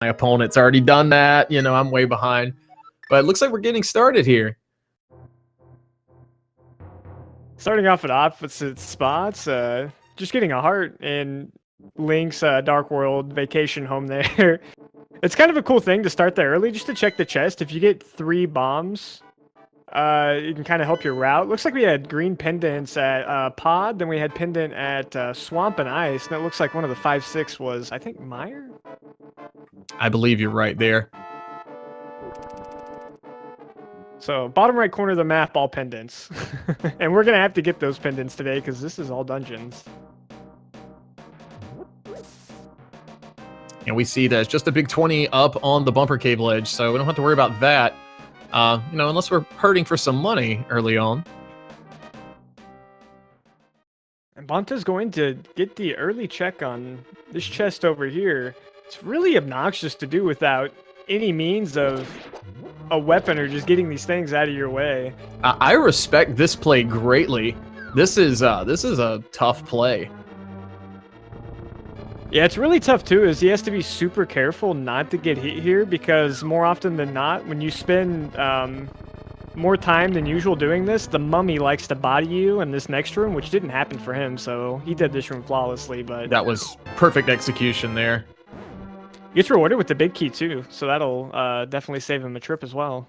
my opponent's already done that. You know, I'm way behind. But it looks like we're getting started here. Starting off at opposite spots, just getting a heart in Link's Dark World vacation home there. It's kind of a cool thing to start there early, just to check the chest. If you get 3 bombs, it can kind of help your route. Looks like we had green pendants at Pod, then we had pendant at Swamp and Ice, and it looks like one of the 5-6 was, I think, Meyer? I believe you're right there. So, bottom right corner of the map, all pendants. And we're going to have to get those pendants today, because this is all dungeons. And we see that it's just a big 20 up on the bumper cave ledge, so we don't have to worry about that. You know, unless we're hurting for some money early on. And Bonta's going to get the early check on this chest over here. It's really obnoxious to do without any means of a weapon or just getting these things out of your way. I respect this play greatly. This is a tough play. Yeah, it's really tough too, is he has to be super careful not to get hit here, because more often than not, when you spend more time than usual doing this, the mummy likes to body you in this next room, which didn't happen for him, so he did this room flawlessly, but... That was perfect execution there. Gets rewarded with the big key too, so that'll definitely save him a trip as well.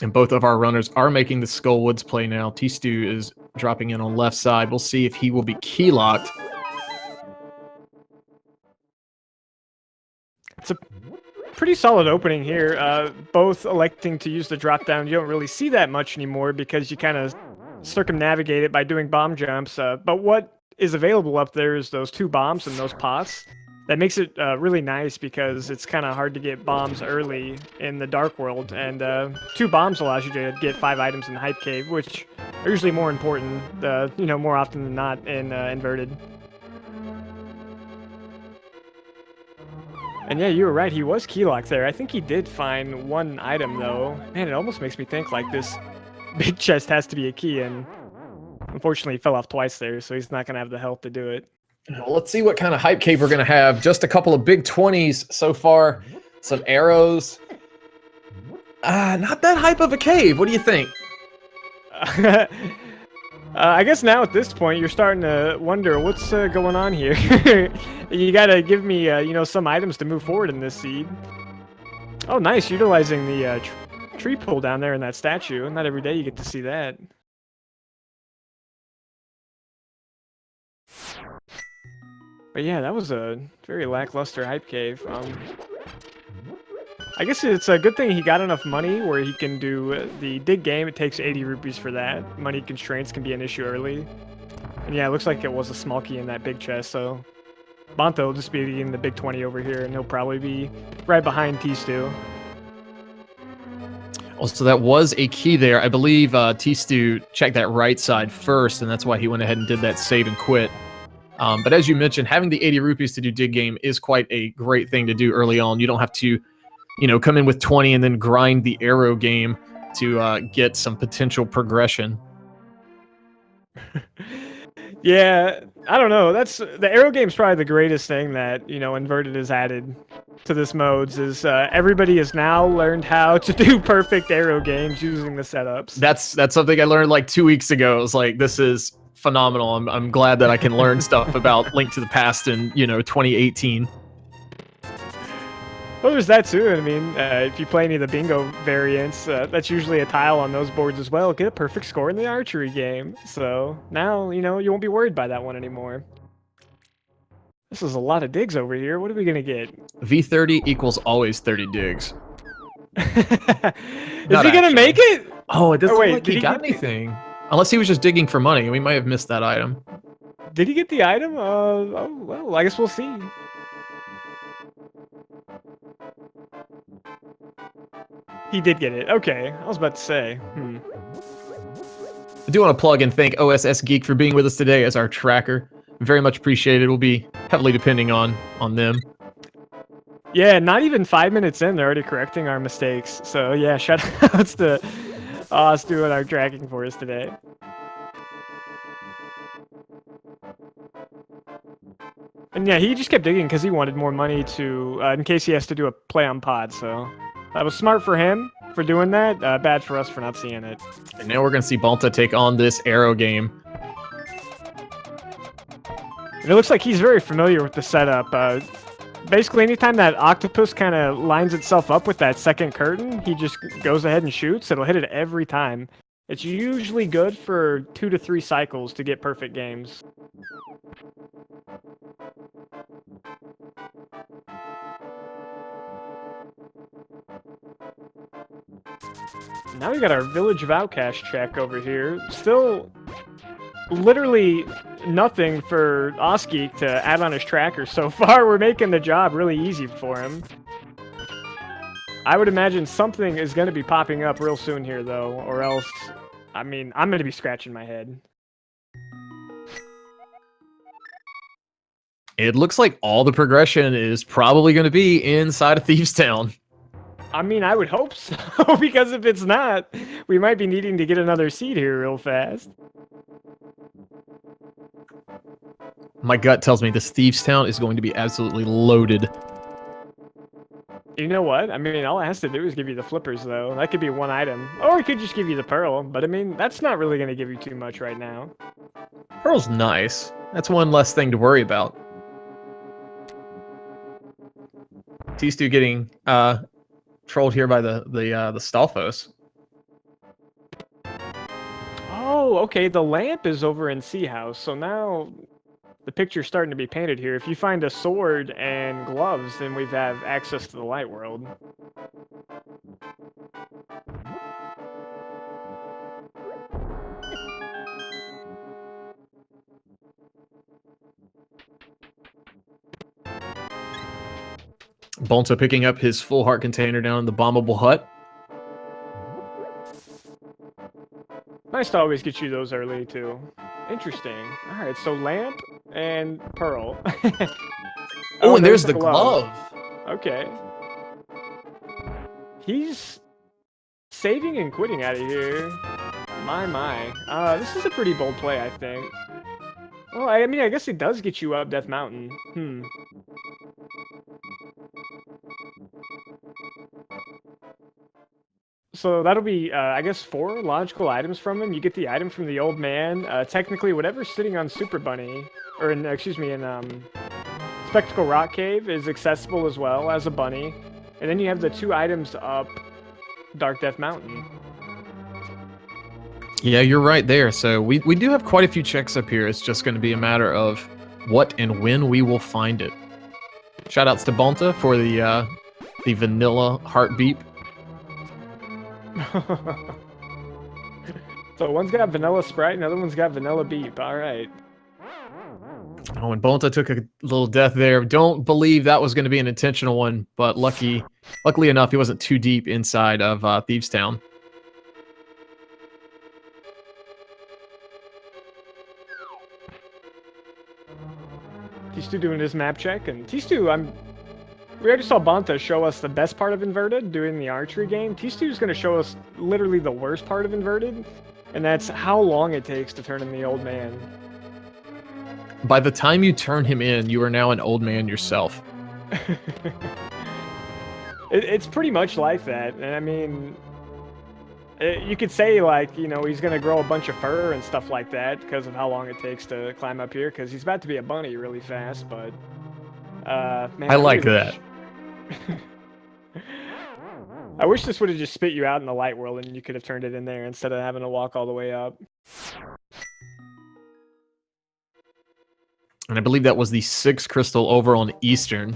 And both of our runners are making the Skull Woods play now. Tstew is dropping in on left side. We'll see if he will be key locked. It's a pretty solid opening here. Both electing to use the drop down. You don't really see that much anymore because you kind of circumnavigate it by doing bomb jumps. But what is available up there is those 2 bombs and those pots. That makes it really nice because it's kind of hard to get bombs early in the Dark World, and 2 bombs allows you to get 5 items in the Hype Cave, which are usually more important, you know, more often than not in Inverted. And yeah, you were right, he was keylocked there. I think he did find 1 item though. Man, it almost makes me think like this big chest has to be a key, and unfortunately he fell off twice there, so he's not going to have the health to do it. Well, let's see what kind of hype cave we're going to have. Just a couple of big 20s so far. Some arrows. Not that hype of a cave. What do you think? I guess now at this point, you're starting to wonder what's going on here. You got to give me, you know, some items to move forward in this seed. Oh, nice. Utilizing the tree pull down there in that statue. Not every day you get to see that. But yeah, that was a very lackluster hype cave. I guess it's a good thing he got enough money where he can do the dig game. It takes 80 rupees for that. Money constraints can be an issue early. And yeah, it looks like it was a small key in that big chest, so... Bonta will just be getting the big 20 over here, and he'll probably be right behind Tstew. Also, that was a key there. I believe Tstew checked that right side first, and that's why he went ahead and did that save and quit. But as you mentioned, having the 80 rupees to do dig game is quite a great thing to do early on. You don't have to, you know, come in with 20 and then grind the arrow game to get some potential progression. Yeah, I don't know. That's the arrow game's probably the greatest thing that, you know, Inverted has added to this modes is everybody has now learned how to do perfect arrow games using the setups. That's something I learned like 2 weeks ago. It was like, this is phenomenal. I'm glad that I can learn stuff about Link to the Past in, you know, 2018. Well, there's that too. I mean, if you play any of the bingo variants, that's usually a tile on those boards as well. Get a perfect score in the archery game. So now, you know, you won't be worried by that one anymore. This is a lot of digs over here. What are we going to get? V30 equals always 30 digs. Is he going to make it? Oh, it doesn't look like he got anything. Unless he was just digging for money. We might have missed that item. Did he get the item? Oh, well, I guess we'll see. He did get it. Okay, I was about to say. I do want to plug and thank OSS Geek for being with us today as our tracker. Very much appreciated. We'll be heavily depending on them. Yeah, not even 5 minutes in, they're already correcting our mistakes. So yeah, shout outs to us doing our tracking for us today. And yeah, he just kept digging because he wanted more money to, in case he has to do a play on pod. So that was smart for him for doing that. Bad for us for not seeing it. And now we're going to see Bonta take on this arrow game. And it looks like he's very familiar with the setup. Basically, anytime that octopus kind of lines itself up with that second curtain, he just goes ahead and shoots. It'll hit it every time. It's usually good for 2 to 3 cycles to get perfect games. Now we got our Village of Outcast check over here. Still literally nothing for Oski to add on his tracker so far. We're making the job really easy for him. I would imagine something is going to be popping up real soon here, though, or else, I mean, I'm going to be scratching my head. It looks like all the progression is probably going to be inside of Thieves Town. I mean, I would hope so, because if it's not, we might be needing to get another seed here real fast. My gut tells me this Thieves Town is going to be absolutely loaded. You know what? I mean, all it has to do is give you the flippers, though. That could be one item. Or it could just give you the pearl, but I mean, that's not really going to give you too much right now. Pearl's nice. That's one less thing to worry about. Tstew getting trolled here by the Stalfos. Oh, okay, the lamp is over in Sea House, so now the picture's starting to be painted here. If you find a sword and gloves, then we have access to the light world. Bonta picking up his full heart container down in the bombable hut. Nice to always get you those early, too. Interesting. Alright, so lamp and pearl. Oh, and there's the glove. Okay. He's saving and quitting out of here. My. This is a pretty bold play, I think. Well, I mean, I guess it does get you up Death Mountain. So that'll be, I guess, 4 logical items from him. You get the item from the old man. Technically, whatever's sitting on Super Bunny, or in, excuse me, in Spectacle Rock Cave is accessible as well as a bunny. And then you have the 2 items up Dark Death Mountain. Yeah, you're right there. So we do have quite a few checks up here. It's just going to be a matter of what and when we will find it. Shoutouts to Bonta for the vanilla heartbeat. So one's got vanilla Sprite, another one's got vanilla beep. All right. Oh, and Bonta took a little death there. Don't believe that was going to be an intentional one, but luckily enough, he wasn't too deep inside of Thieves Town. Tstew doing his map check, and Tstew, we already saw Bonta show us the best part of Inverted doing the archery game. Tstew's going to show us literally the worst part of Inverted, and that's how long it takes to turn in the old man. By the time you turn him in, you are now an old man yourself. It's pretty much like that, and I mean, you could say, like, you know, he's going to grow a bunch of fur and stuff like that because of how long it takes to climb up here, because he's about to be a bunny really fast, but man, I like that. I wish this would have just spit you out in the light world and you could have turned it in there instead of having to walk all the way up. And I believe that was the 6th crystal over on Eastern.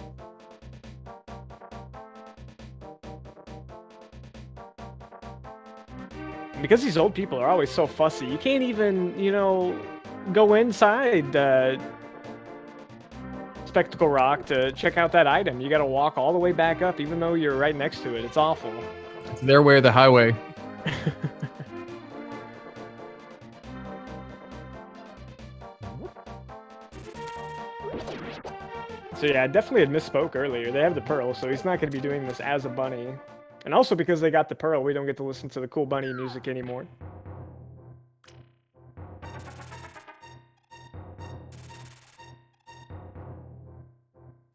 Because these old people are always so fussy, you can't even, you know, go inside Spectacle Rock to check out that item. You gotta walk all the way back up even though you're right next to it. It's awful. It's their way or the highway. So yeah, I definitely had misspoke earlier. They have the pearl, so he's not going to be doing this as a bunny. And also because they got the pearl, we don't get to listen to the cool bunny music anymore.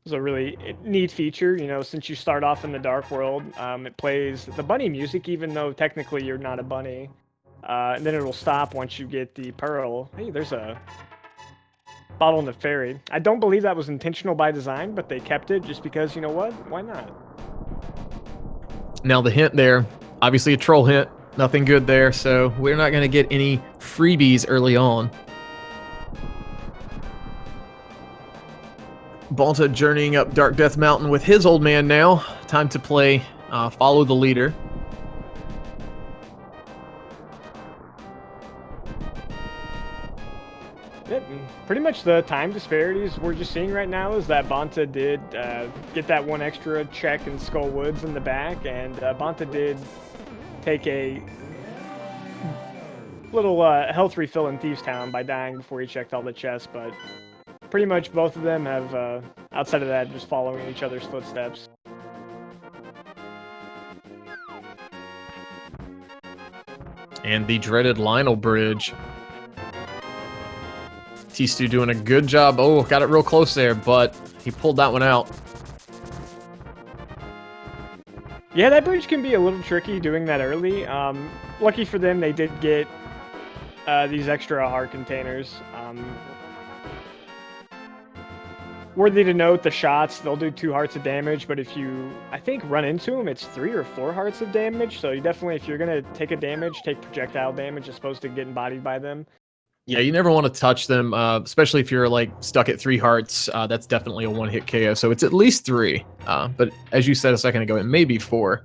was a really neat feature. You know, since you start off in the Dark World, it plays the bunny music, even though technically you're not a bunny. And then it'll stop once you get the pearl. Hey, there's a bottle in the ferry. I don't believe that was intentional by design, but they kept it just because, you know what? Why not? Now the hint there, obviously a troll hint. Nothing good there, so we're not going to get any freebies early on. Bonta journeying up Dark Death Mountain with his old man now. Time to play Follow the Leader. Yep, pretty much the time disparities we're just seeing right now is that Bonta did get that one extra check in Skull Woods in the back, and Bonta did take a little health refill in Thieves Town by dying before he checked all the chests, but pretty much both of them have, outside of that, just following each other's footsteps. And the dreaded Lionel Bridge. Tstew doing a good job. Oh, got it real close there, but he pulled that one out. Yeah, that bridge can be a little tricky doing that early. Lucky for them, they did get these extra heart containers. Worthy to note, the shots, they'll do 2 hearts of damage, but if you, I think, run into them, it's 3 or 4 hearts of damage. So you definitely, if you're going to take a damage, take projectile damage as opposed to getting bodied by them. Yeah, you never want to touch them, especially if you're like stuck at 3 hearts. That's definitely a one-hit KO, so it's at least 3. But as you said a second ago, it may be 4.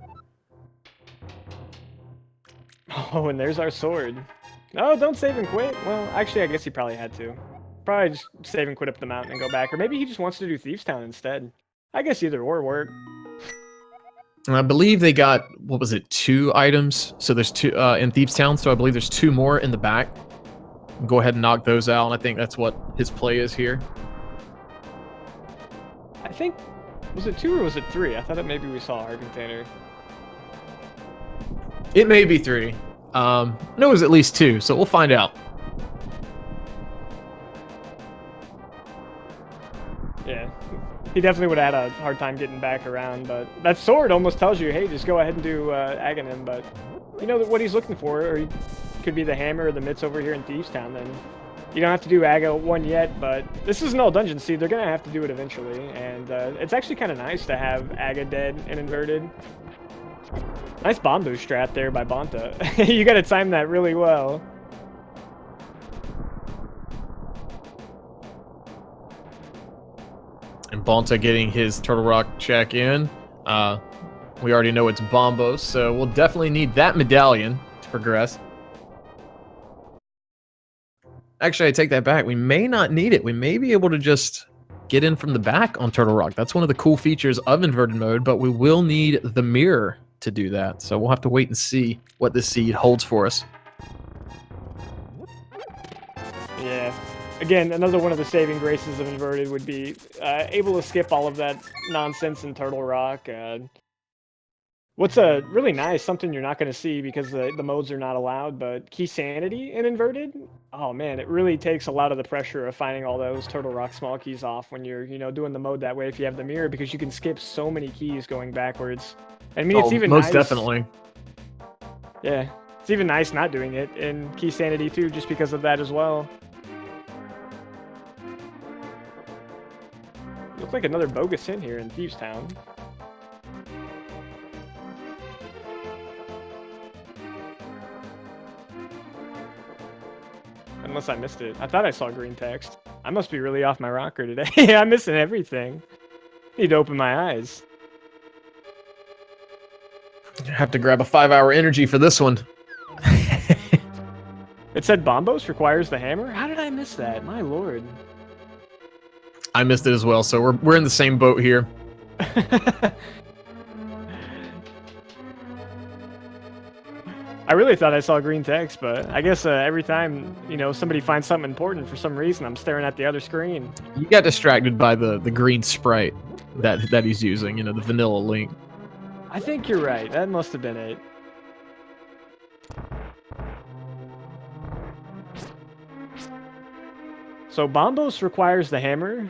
Oh, and there's our sword. No, don't save and quit. Well, actually, I guess he probably had to. Probably just save and quit up the mountain and go back. Or maybe he just wants to do Thieves Town instead. I guess either or work. And I believe they got, what was it, 2 items? So there's 2 in Thieves Town, so I believe there's 2 more in the back. Go ahead and knock those out, and I think that's what his play is here. I think, was it 2 or was it 3? I thought that maybe we saw a heart container. It may be 3. No, it was at least 2, so we'll find out. Yeah, he definitely would have had a hard time getting back around, but that sword almost tells you, hey, just go ahead and do Aghanim, but you know what he's looking for, or he could be the hammer or the mitts over here in Thieves Town, then you don't have to do Aga 1 yet, but this is an old dungeon seed, they're going to have to do it eventually, and it's actually kind of nice to have Aga dead and inverted. Nice bomb boost strat there by Bonta. You got to time that really well. And Bonta getting his Turtle Rock check in. We already know it's Bombos, so we'll definitely need that medallion to progress. Actually, I take that back. We may not need it. We may be able to just get in from the back on Turtle Rock. That's one of the cool features of inverted mode, but we will need the mirror to do that. So we'll have to wait and see what this seed holds for us. Yeah. Again, another one of the saving graces of inverted would be able to skip all of that nonsense in Turtle Rock. What's really nice, something you're not going to see because the modes are not allowed, but key sanity in inverted, oh man, it really takes a lot of the pressure of finding all those Turtle Rock small keys off when you're, you know, doing the mode that way if you have the mirror, because you can skip so many keys going backwards. I mean, it's even most nice. Definitely. Yeah, it's even nice not doing it in key sanity too, just because of that as well. Looks like another bogus hint here in Thieves Town. Unless I missed it. I thought I saw green text. I must be really off my rocker today. I'm missing everything. Need to open my eyes. I have to grab a 5-hour energy for this one. It said Bombos requires the hammer? How did I miss that? My lord. I missed it as well, so we're in the same boat here. I really thought I saw green text, but I guess every time, you know, somebody finds something important for some reason, I'm staring at the other screen. You got distracted by the green sprite that he's using, you know, the vanilla link. I think you're right. That must have been it. So Bombos requires the hammer?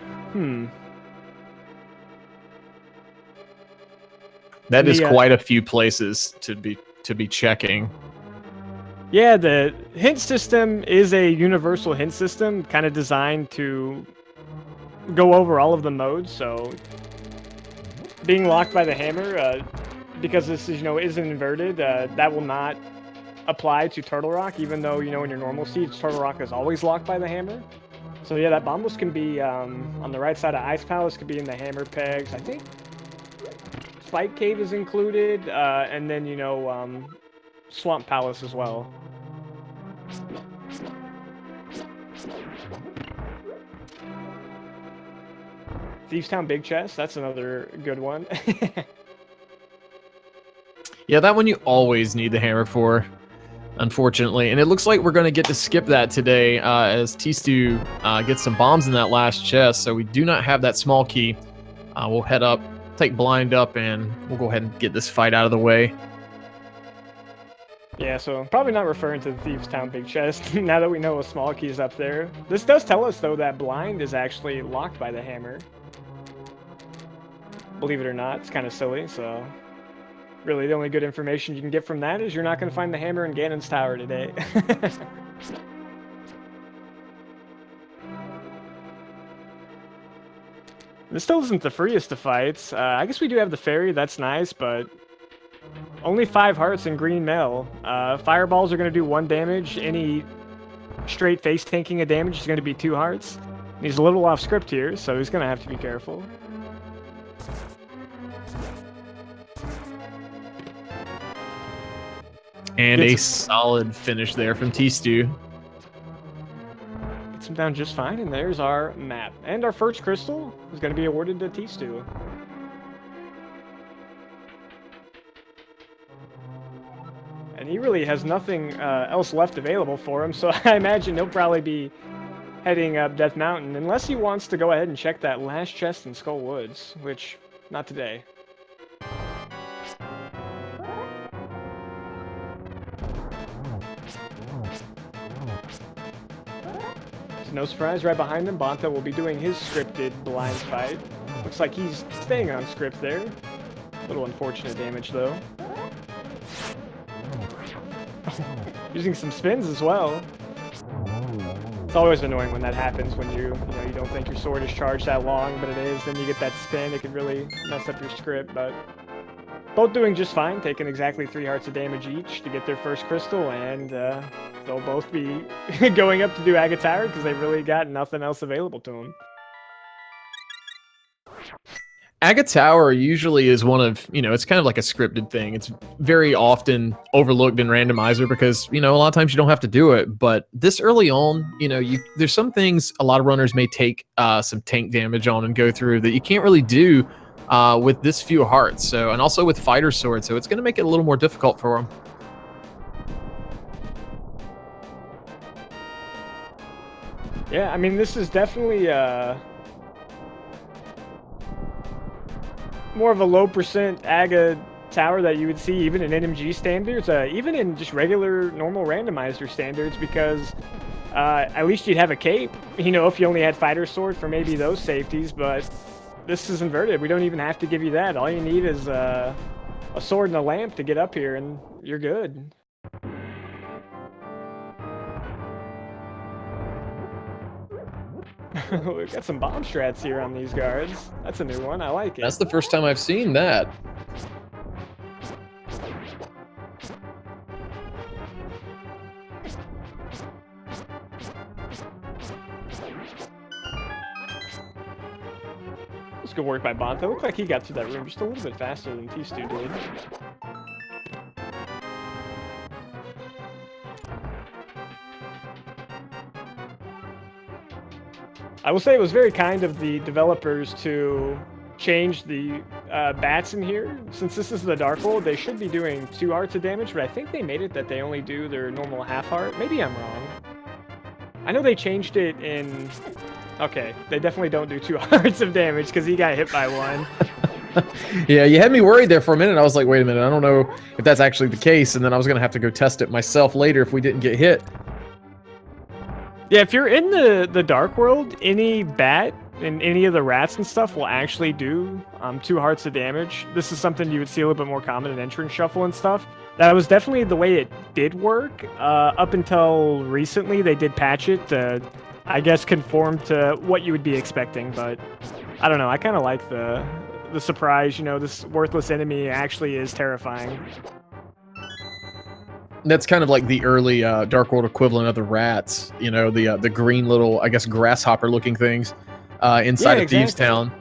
That is quite a few places to be checking. Yeah, the hint system is a universal hint system, kind of designed to go over all of the modes. So being locked by the hammer, because this is, isn't inverted, that will not apply to Turtle Rock, even though, in your normal seeds, Turtle Rock is always locked by the hammer. So yeah, that Bombos can be on the right side of Ice Palace, could be in the hammer pegs. I think Spike Cave is included, and then, Swamp Palace as well. Thieves Town Big Chest, that's another good one. Yeah, that one you always need the hammer for, unfortunately. And it looks like we're going to get to skip that today as Tstew gets some bombs in that last chest. So we do not have that small key. We'll head up, take blind up, and we'll go ahead and get this fight out of the way. Yeah, so I'm probably not referring to the Thieves Town Big Chest now that we know a small key is up there. This does tell us, though, that blind is actually locked by the hammer. Believe it or not, it's kind of silly, so really the only good information you can get from that is you're not going to find the hammer in Ganon's Tower today. This still isn't the freest of fights. I guess we do have the fairy, that's nice, but only 5 hearts in green mail. Fireballs are going to do 1 damage. Any straight face tanking of damage is going to be 2 hearts. He's a little off script here, so he's going to have to be careful. And a solid finish there from Tstew. Gets him down just fine, and there's our map. And our first crystal is going to be awarded to Tstew. And he really has nothing else left available for him, so I imagine he'll probably be heading up Death Mountain, unless he wants to go ahead and check that last chest in Skull Woods, which, not today. No surprise, right behind him, Bonta will be doing his scripted blind fight. Looks like he's staying on script there. A little unfortunate damage, though. Using some spins as well. It's always annoying when that happens, when you don't think your sword is charged that long, but it is. Then you get that spin, it can really mess up your script, but both doing just fine, taking exactly 3 hearts of damage each to get their first crystal, and they'll both be going up to do Agate Tower because they've really got nothing else available to them. Agate Tower usually is one of, it's kind of like a scripted thing. It's very often overlooked in Randomizer because, a lot of times you don't have to do it. But this early on, there's some things a lot of runners may take some tank damage on and go through that you can't really do with this few hearts. So, and also with Fighter Sword. So it's going to make it a little more difficult for them. Yeah, I mean, this is definitely more of a low percent Agate Tower that you would see even in NMG standards, even in just regular normal randomizer standards, because at least you'd have a cape, if you only had Fighter Sword for maybe those safeties, but this is inverted. We don't even have to give you that. All you need is a sword and a lamp to get up here, and you're good. We've got some bomb strats here on these guards. That's a new one. I like it. That's the first time I've seen that. That's good work by Bonta. Looked like he got to that room just a little bit faster than Tstew did. I will say it was very kind of the developers to change the bats in here. Since this is the Dark World, they should be doing 2 hearts of damage, but I think they made it that they only do their normal half heart. Maybe I'm wrong. I know they changed it in... Okay, they definitely don't do 2 hearts of damage because he got hit by 1. Yeah, you had me worried there for a minute. I was like, wait a minute, I don't know if that's actually the case, and then I was going to have to go test it myself later if we didn't get hit. Yeah, if you're in the Dark World, any bat in any of the rats and stuff will actually do 2 hearts of damage. This is something you would see a little bit more common in entrance shuffle and stuff. That was definitely the way it did work. Up until recently, they did patch it to, I guess, conform to what you would be expecting. But I don't know. I kind of like the surprise. You know, this worthless enemy actually is terrifying. That's kind of like the early Dark World equivalent of the rats. You know, the green little, I guess, grasshopper-looking things inside of Thieves Town.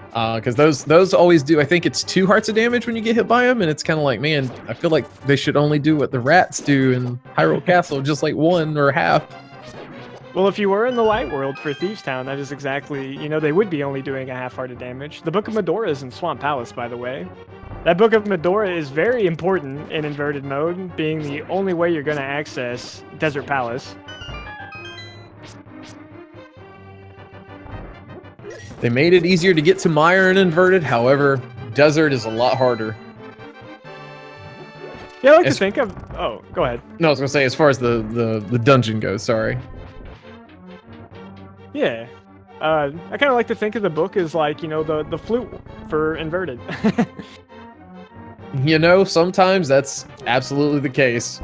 Because those always do, I think it's 2 hearts of damage when you get hit by them, and it's kind of like, man, I feel like they should only do what the rats do in Hyrule Castle, just like 1 or half. Well, if you were in the Light World for Thieves Town, that is exactly, you know, they would be only doing a half-heart of damage. The Book of Medora is in Swamp Palace, by the way. That Book of Medora is very important in inverted mode, being the only way you're going to access Desert Palace. They made it easier to get to Mire in inverted, however, Desert is a lot harder. Yeah, I like to think of... Oh, go ahead. No, I was going to say, as far as the dungeon goes, sorry. Yeah. I kind of like to think of the book as like, you know, the flute for inverted. You know, sometimes that's absolutely the case.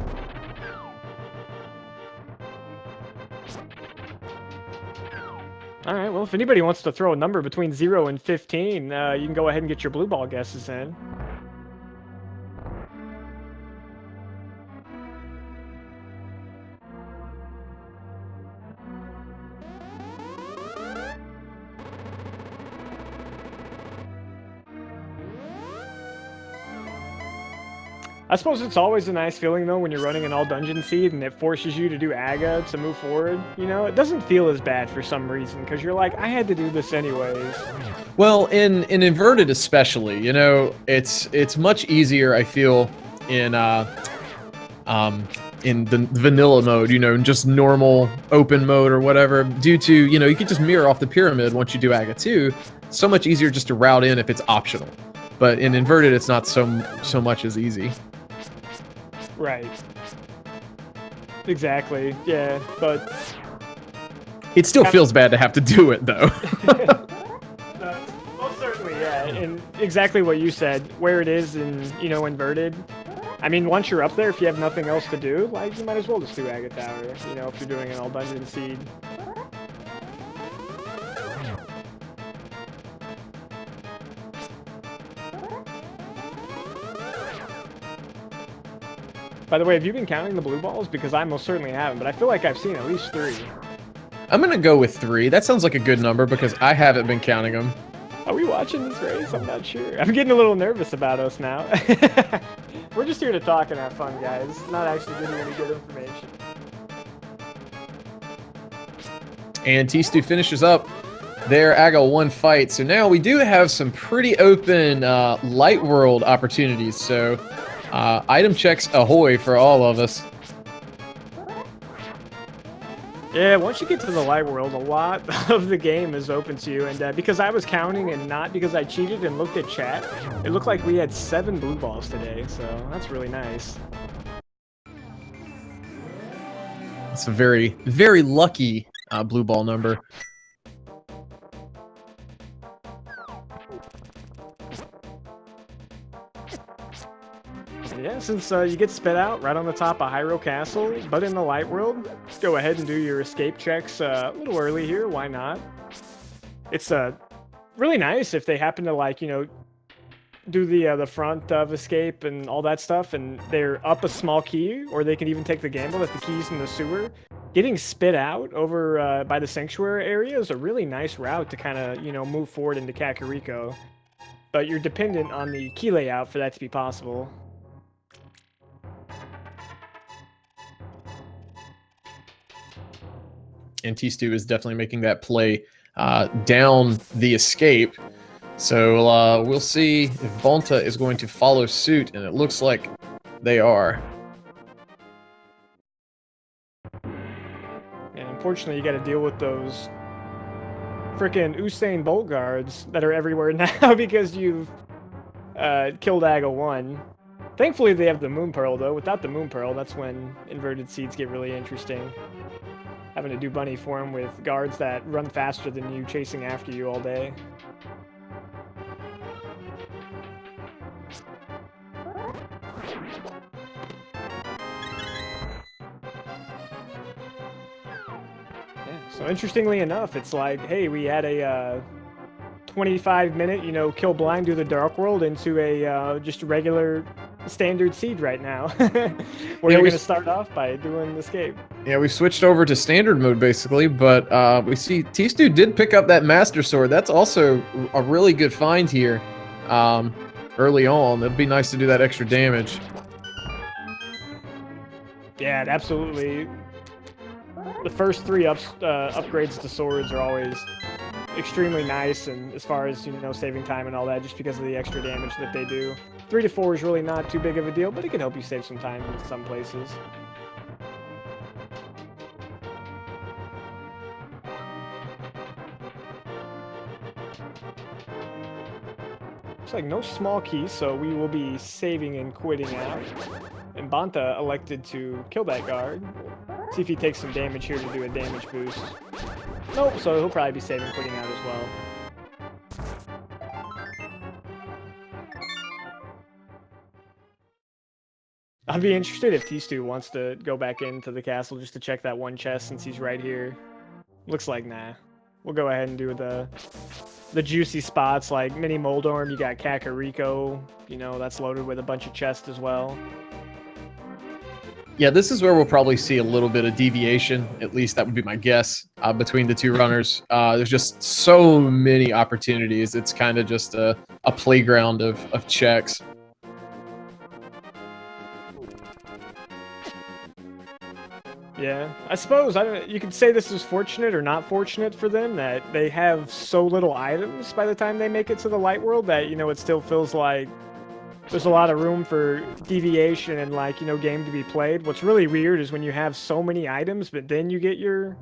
Alright, well, if anybody wants to throw a number between 0 and 15, you can go ahead and get your blue ball guesses in. I suppose it's always a nice feeling, though, when you're running an all-dungeon seed and it forces you to do AGA to move forward. You know, it doesn't feel as bad for some reason, because you're like, I had to do this anyways. Well, in inverted especially, you know, it's much easier, I feel, in the vanilla mode, you know, in just normal open mode or whatever, due to, you know, you can just mirror off the pyramid once you do AGA 2. It's so much easier just to route in if it's optional. But in inverted, it's not so much as easy. Right. Exactly. Yeah, but it still feels bad to have to do it, though. Most certainly, yeah. And exactly what you said, where it is in, you know, inverted. I mean, once you're up there, if you have nothing else to do, like, you might as well just do AGA Tower, you know, if you're doing an all-dungeon seed. By the way, have you been counting the blue balls? Because I most certainly haven't, but I feel like I've seen at least 3. I'm gonna go with 3. That sounds like a good number because I haven't been counting them. Are we watching this race? I'm not sure. I'm getting a little nervous about us now. We're just here to talk and have fun, guys. Not actually getting any good information. And Tstew finishes up their AGA 1 fight. So now we do have some pretty open light world opportunities. So item checks ahoy for all of us. Yeah, once you get to the light world, a lot of the game is open to you. And because I was counting and not because I cheated and looked at chat, it looked like we had 7 blue balls today. So that's really nice. It's a very, very lucky blue ball number. Yeah, since you get spit out right on the top of Hyrule Castle, but in the light world, go ahead and do your escape checks a little early here. Why not? It's really nice if they happen to, like, you know, do the front of escape and all that stuff, and they're up a small key, or they can even take the gamble that the key's in the sewer. Getting spit out over by the sanctuary area is a really nice route to kind of, you know, move forward into Kakariko. But you're dependent on the key layout for that to be possible. And Tstew is definitely making that play down the escape. So we'll see if Bonta is going to follow suit, and it looks like they are. And unfortunately, you got to deal with those frickin' Usain Bolt guards that are everywhere now because you've killed AGA 1. Thankfully, they have the Moon Pearl, though. Without the Moon Pearl, that's when inverted seeds get really interesting. having to do bunny form with guards that run faster than you, chasing after you all day. Yeah, so interestingly enough, it's like, hey, we had a 25-minute, you know, kill blind do the Dark World into a just a regular standard seed right now, where you're going to start off by doing escape. Yeah, we switched over to standard mode basically, but we see Tstew did pick up that Master Sword. That's also a really good find here early on. It'd be nice to do that extra damage. Yeah, absolutely. The first three upgrades to swords are always extremely nice, and as far as, you know, saving time and all that, just because of the extra damage that they do. 3 to 4 is really not too big of a deal, but it can help you save some time in some places. Looks like no small keys, so we will be saving and quitting out. And Bonta elected to kill that guard. See if he takes some damage here to do a damage boost. Nope, so he'll probably be saving quitting out as well. I'd be interested if Tstew wants to go back into the castle just to check that one chest since he's right here. Looks like nah. We'll go ahead and do the juicy spots like Mini Moldorm. You got Kakariko, you know, that's loaded with a bunch of chests as well. Yeah, this is where we'll probably see a little bit of deviation. At least that would be my guess between the two runners. There's just so many opportunities. It's kind of just a playground of checks. Yeah, I suppose you could say this is fortunate or not fortunate for them that they have so little items by the time they make it to the light world that, you know, it still feels like there's a lot of room for deviation and, like, you know, game to be played. What's really weird is when you have so many items, but then you get your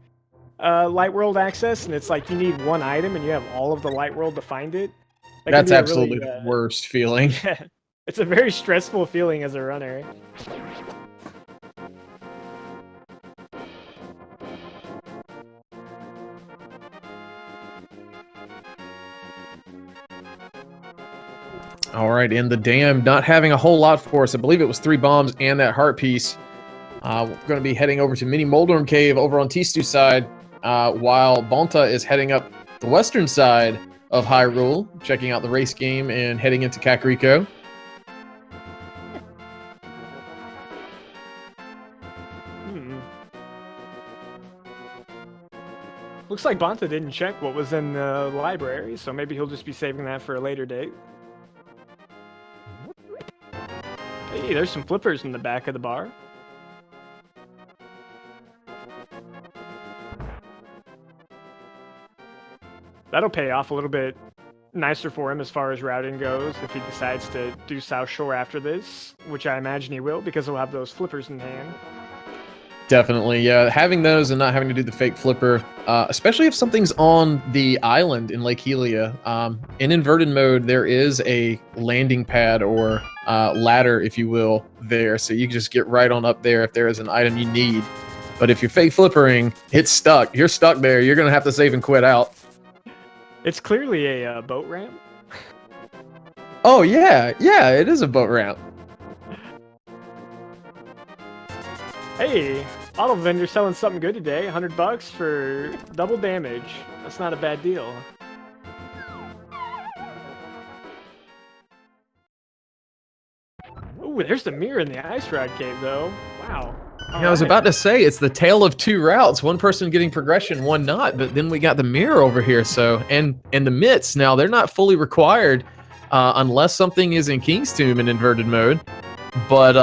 light world access, and it's like you need one item and you have all of the light world to find it. That's absolutely the worst feeling. Yeah, it's a very stressful feeling as a runner. All right, and the dam not having a whole lot for us. I believe it was 3 bombs and that heart piece. We're going to be heading over to Mini Moldorm Cave over on Tstew's side, while Bonta is heading up the western side of Hyrule, checking out the race game and heading into Kakariko. Looks like Bonta didn't check what was in the library, so maybe he'll just be saving that for a later date. Hey, there's some flippers in the back of the bar. That'll pay off a little bit nicer for him as far as routing goes if he decides to do South Shore after this, which I imagine he will because he'll have those flippers in hand. Definitely, yeah. Having those and not having to do the fake flipper, especially if something's on the island in Lake Helia. In inverted mode, there is a landing pad or ladder, if you will, there. So you can just get right on up there if there is an item you need. But if you're fake flippering, it's stuck. You're stuck there. You're going to have to save and quit out. It's clearly a boat ramp. Oh, yeah. Yeah, it is a boat ramp. Hey, auto vendor selling something good today. $100 for double damage. That's not a bad deal. Ooh, there's the mirror in the ice rod cave, though. Wow. Yeah, I was about to say, it's the tale of 2 routes. One person getting progression, one not. But then we got the mirror over here. So and the mitts. Now, they're not fully required unless something is in King's Tomb in inverted mode. But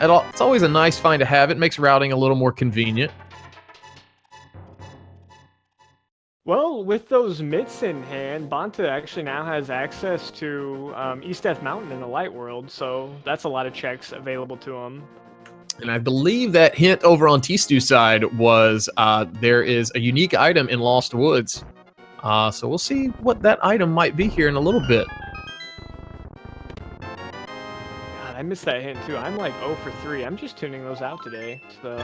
it's always a nice find to have. It makes routing a little more convenient. Well, with those mitts in hand, Bonta actually now has access to East Death Mountain in the Light World, so that's a lot of checks available to him. And I believe that hint over on Tstew's side was there is a unique item in Lost Woods. So we'll see what that item might be here in a little bit. God, I missed that hint too. I'm like 0 for 3. I'm just tuning those out today, so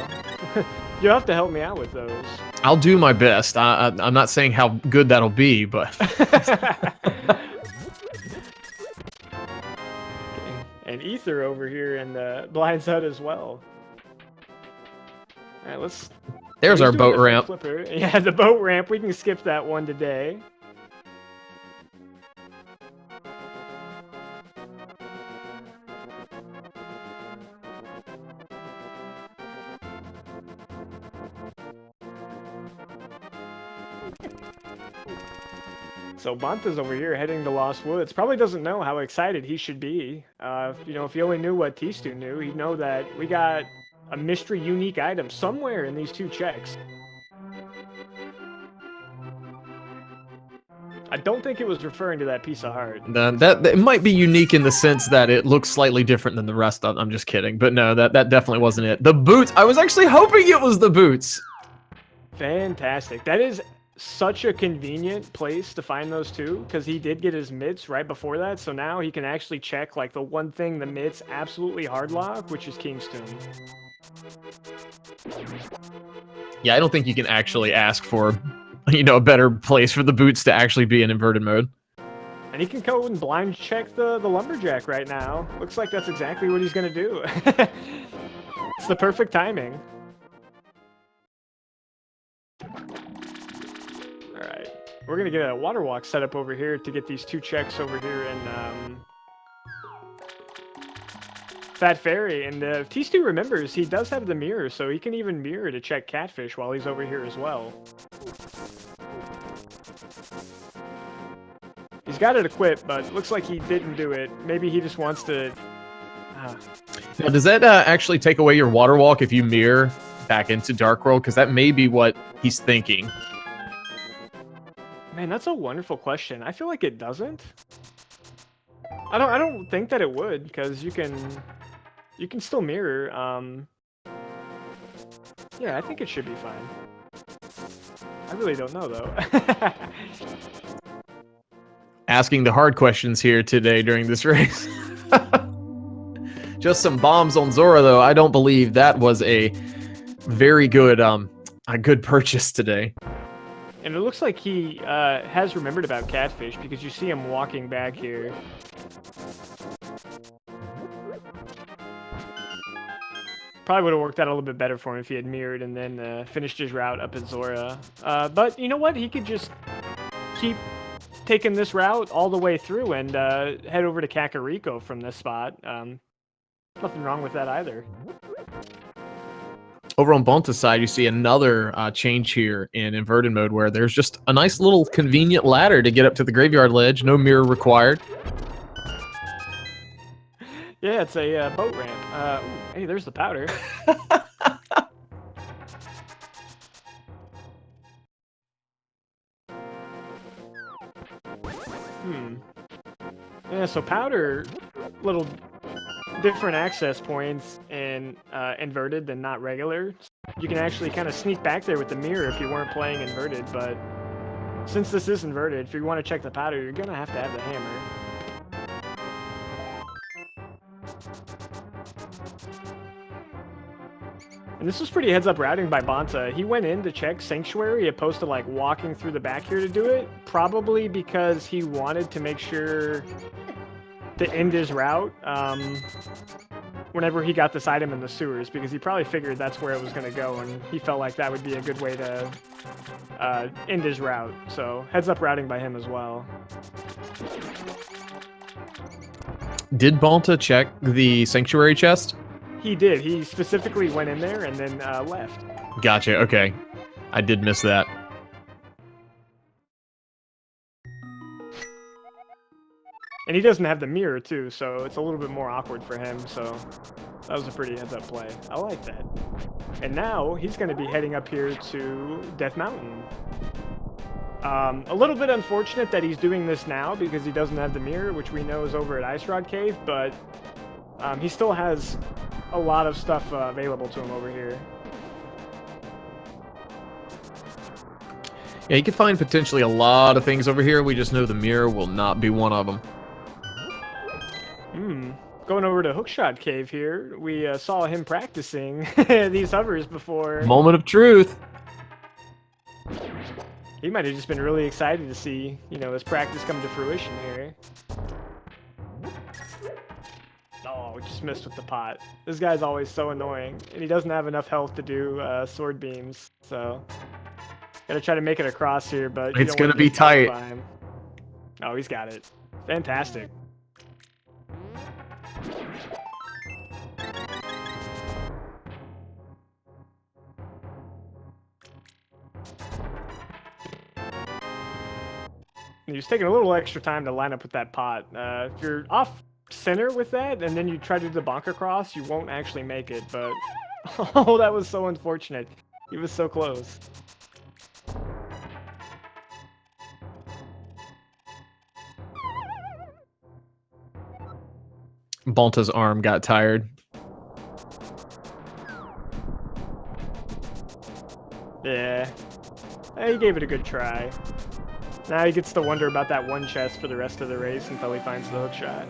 you'll have to help me out with those. I'll do my best. I'm not saying how good that'll be, but... And Ether over here in the Blind's Hut as well. All right, let's... There's our boat ramp. Flipper. Yeah, the boat ramp. We can skip that one today. So Bonta's over here heading to Lost Woods. Probably doesn't know how excited he should be. You know, if he only knew what Tstew knew, he'd know that we got a mystery unique item somewhere in these 2 checks. I don't think it was referring to that piece of heart. That it might be unique in the sense that it looks slightly different than the rest of them. I'm just kidding. But no, that definitely wasn't it. The boots! I was actually hoping it was the boots! Fantastic. That is such a convenient place to find those 2, because he did get his mitts right before that, so now he can actually check like the one thing the mitts absolutely hardlock, which is King's Tomb. Yeah, I don't think you can actually ask for, you know, a better place for the boots to actually be in inverted mode. And he can go and blind check the lumberjack right now. Looks like that's exactly what he's gonna do. It's the perfect timing. Alright, we're gonna get a water walk set up over here to get these 2 checks over here in Fat Fairy. And if Tstew remembers, he does have the mirror, so he can even mirror to check Catfish while he's over here as well. He's got it equipped, but looks like he didn't do it. Maybe he just wants to... Now, does that actually take away your water walk if you mirror back into Dark World? Because that may be what he's thinking. Man, that's a wonderful question. I feel like it doesn't. I don't think that it would, because you can still mirror. Yeah, I think it should be fine. I really don't know though. Asking the hard questions here today during this race. Just some bombs on Zora though. I don't believe that was a very good a good purchase today. And it looks like he has remembered about Catfish, because you see him walking back here. Probably would have worked out a little bit better for him if he had mirrored and then finished his route up at Zora. But you know what? He could just keep taking this route all the way through and head over to Kakariko from this spot. Nothing wrong with that either. Over on Bonta's side, you see another change here in inverted mode where there's just a nice little convenient ladder to get up to the graveyard ledge. No mirror required. Yeah, it's a boat ramp. Ooh, hey, there's the powder. Yeah, so powder, little different access points in inverted than not regular. You can actually kind of sneak back there with the mirror if you weren't playing inverted, but since this is inverted, if you want to check the powder, you're gonna have to have the hammer. And this was pretty heads-up routing by Bonta. He went in to check Sanctuary opposed to like walking through the back here to do it, probably because he wanted to make sure to end his route whenever he got this item in the sewers, because he probably figured that's where it was going to go, and he felt like that would be a good way to end his route. So heads-up routing by him as well. Did Bonta check the Sanctuary chest? He did. He specifically went in there and then left. Gotcha, okay. I did miss that. And he doesn't have the mirror, too, so it's a little bit more awkward for him, so that was a pretty heads-up play. I like that. And now, he's going to be heading up here to Death Mountain. A little bit unfortunate that he's doing this now, because he doesn't have the mirror, which we know is over at Ice Rod Cave, but he still has a lot of stuff available to him over here. Yeah, you can find potentially a lot of things over here. We just know the mirror will not be one of them. going over to Hookshot Cave here, we saw him practicing these hovers before. Moment of truth. He might have just been really excited to see, you know, his practice come to fruition here. Oh, just missed with the pot. This guy's always so annoying, and he doesn't have enough health to do sword beams, so gotta try to make it across here, but it's gonna be tight. Oh, he's got it. Fantastic. He was taking a little extra time to line up with that pot. If you're off center with that, and then you try to do the bonker cross, you won't actually make it, but... Oh, that was so unfortunate. He was so close. Bonta's arm got tired. Yeah. He gave it a good try. Now he gets to wonder about that one chest for the rest of the race until he finds the hook shot.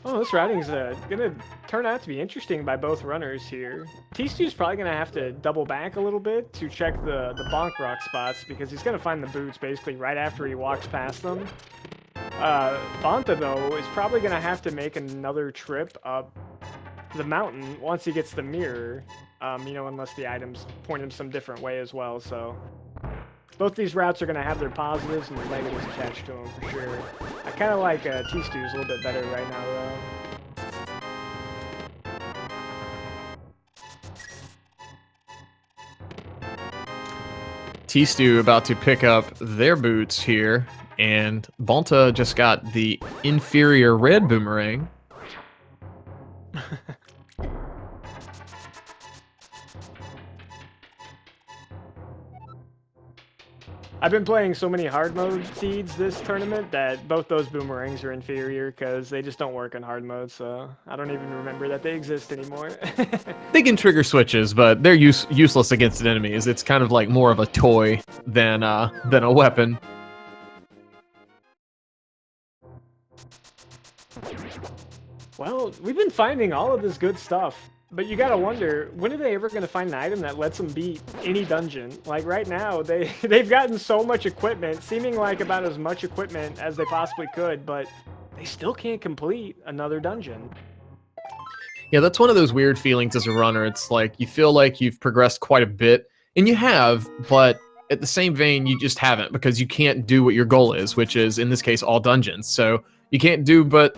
Oh, this routing's gonna turn out to be interesting by both runners here. Tstew's probably gonna have to double back a little bit to check the bonk rock spots because he's gonna find the boots basically right after he walks past them. Bonta, though, is probably going to have to make another trip up the mountain once he gets the mirror, you know, unless the items point him some different way as well, so... Both these routes are going to have their positives and their negatives attached to them, for sure. I kind of like Tstew's a little bit better right now, though. Tstew about to pick up their boots here. And Bonta just got the inferior red boomerang. I've been playing so many hard mode seeds this tournament that both those boomerangs are inferior because they just don't work in hard mode, so I don't even remember that they exist anymore. They can trigger switches, but they're useless against enemies. It's kind of like more of a toy than a weapon. Well, we've been finding all of this good stuff, but you gotta wonder, when are they ever gonna find an item that lets them beat any dungeon? Like right now, they've gotten so much equipment, seeming like about as much equipment as they possibly could, but they still can't complete another dungeon. Yeah, that's one of those weird feelings as a runner. It's like, you feel like you've progressed quite a bit, and you have, but at the same vein, you just haven't, because you can't do what your goal is, which is, in this case, all dungeons. So you can't do but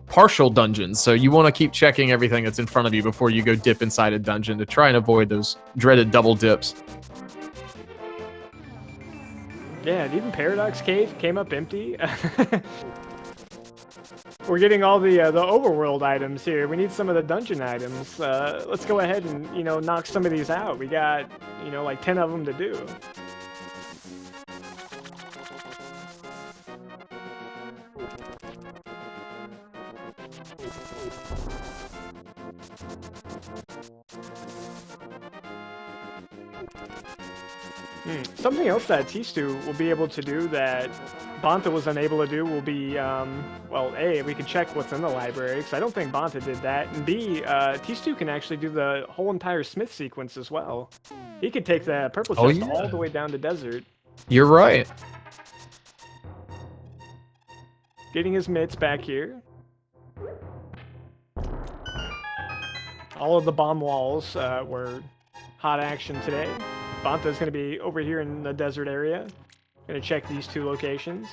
partial dungeons, so you want to keep checking everything that's in front of you before you go dip inside a dungeon to try and avoid those dreaded double dips. Yeah, and even Paradox Cave came up empty. We're getting all the overworld items here. We need some of the dungeon items. Let's go ahead and, you know, knock some of these out. We got, you know, like 10 of them to do. Something else that Tstew will be able to do that Bonta was unable to do will be, well, A, we can check what's in the library, because I don't think Bonta did that, and B, Tstew can actually do the whole entire Smith sequence as well. He could take the purple chest all the way down to Desert. You're right. Getting his mitts back here. All of the bomb walls were hot action today. Bonta's going to be over here in the desert area. Going to check these two locations.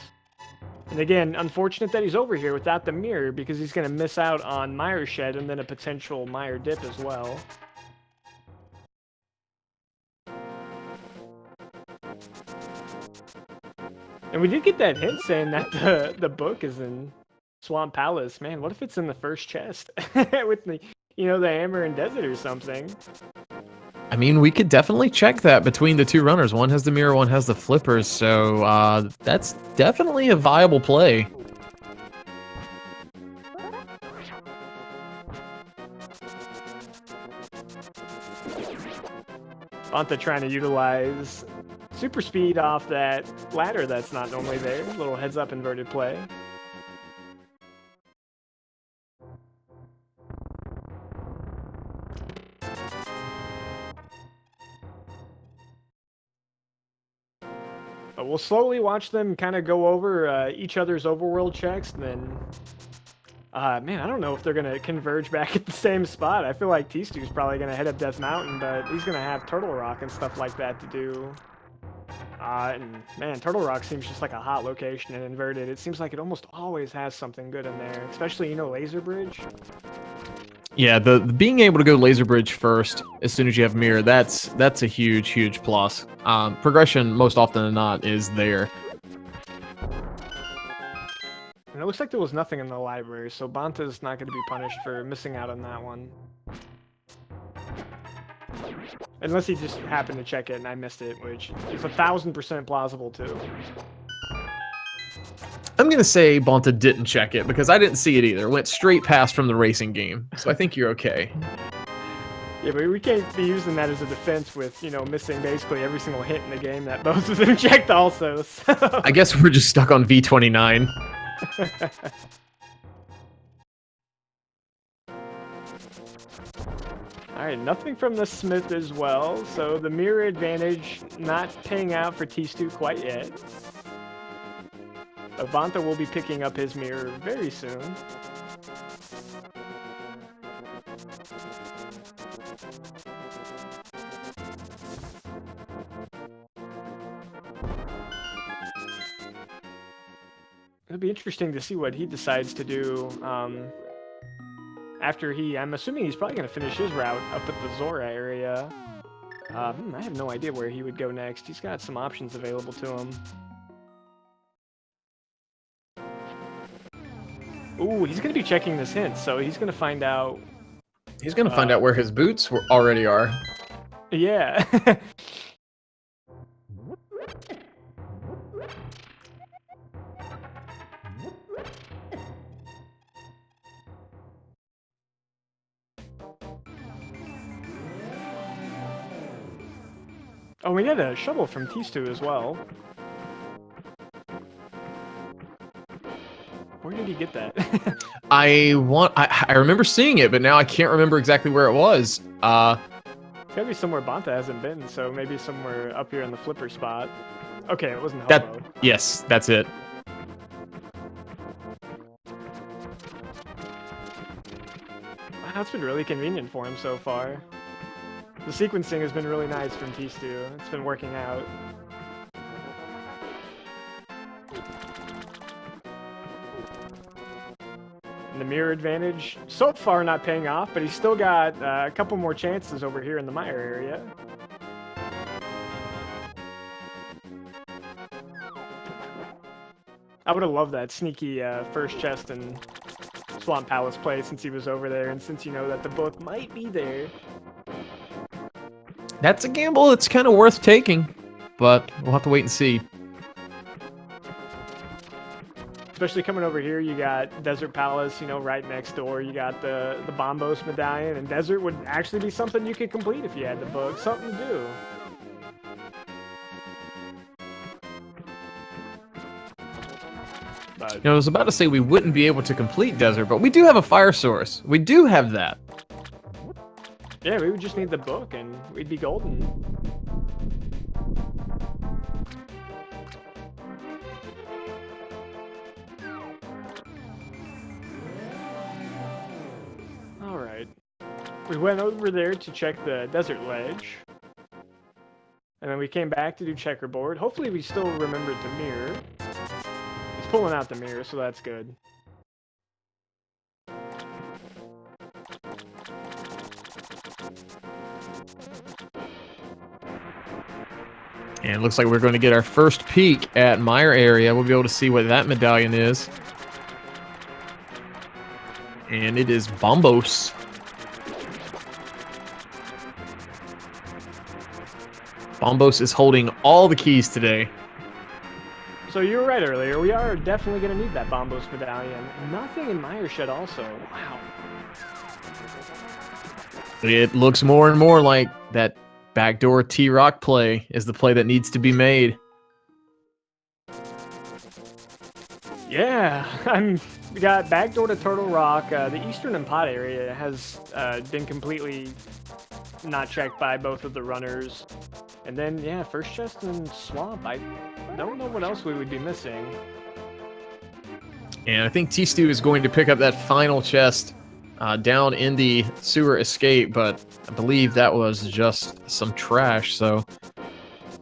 And again, unfortunate that he's over here without the mirror because he's going to miss out on Mire Shed and then a potential Mire Dip as well. And we did get that hint saying that the book is in Swamp Palace. Man, what if it's in the first chest with the, you know, the hammer and desert or something? I mean, we could definitely check that between the two runners. One has the mirror, one has the flippers, so that's definitely a viable play. Bonta trying to utilize super speed off that ladder that's not normally there. Little heads up inverted play. But we'll slowly watch them kind of go over each other's overworld checks, and then man, I don't know if they're going to converge back at the same spot. I feel like Tstew's probably going to head up Death Mountain, but he's going to have Turtle Rock and stuff like that to do. And man, Turtle Rock seems just like a hot location and inverted. It seems like it almost always has something good in there, especially, you know, Laser Bridge. Yeah, the being able to go Laser Bridge first as soon as you have Mirror, that's a huge plus. Progression, most often than not, is there. And it looks like there was nothing in the library, so Bonta's not going to be punished for missing out on that one. Unless he just happened to check it and I missed it, which is 1000% plausible too. I'm going to say Bonta didn't check it because I didn't see it either. It went straight past from the racing game, so I think you're okay. Yeah, but we can't be using that as a defense with, you know, missing basically every single hit in the game that both of them checked also. So. I guess we're just stuck on V29. Alright, nothing from the Smith as well, so the mirror advantage not paying out for Tstew quite yet. But Bonta will be picking up his mirror very soon. It'll be interesting to see what he decides to do after I'm assuming he's probably going to finish his route up at the Zora area. I have no idea where he would go next. He's got some options available to him. Ooh, he's going to be checking this hint, so he's going to find out... He's going to find out where his boots already are. Yeah. Oh, we got a shovel from Tstew as well. Where did he get that? I remember seeing it, but now I can't remember exactly where it was. It's gotta be somewhere Bonta hasn't been, so maybe somewhere up here in the flipper spot. Okay, it wasn't Hobo. Yes, that's it. Wow, it's been really convenient for him so far. The sequencing has been really nice from Tstew. It's been working out. And the mirror advantage, so far not paying off, but he's still got a couple more chances over here in the Mire area. I would have loved that sneaky first chest in Swamp Palace play since he was over there, and since you know that the book might be there. That's a gamble that's kind of worth taking, but we'll have to wait and see. Especially coming over here, you got Desert Palace, you know, right next door. You got the Bombos medallion, and Desert would actually be something you could complete if you had the book. Something to do. But, you know, I was about to say we wouldn't be able to complete Desert, but we do have a fire source. We do have that. Yeah, we would just need the book, and we'd be golden. Alright. We went over there to check the desert ledge. And then we came back to do checkerboard. Hopefully we still remembered the mirror. It's pulling out the mirror, so that's good. And it looks like we're going to get our first peek at Mire area. We'll be able to see what that medallion is. And it is Bombos. Bombos is holding all the keys today. So you were right earlier. We are definitely going to need that Bombos medallion. Nothing in Mire Shed also. Wow. It looks more and more like that backdoor T-Rock play is the play that needs to be made. Yeah, we got backdoor to Turtle Rock. The eastern and pod area has been completely not checked by both of the runners. And then, yeah, first chest and swamp. I don't know what else we would be missing. And I think Tstew is going to pick up that final chest down in the sewer escape, but I believe that was just some trash, so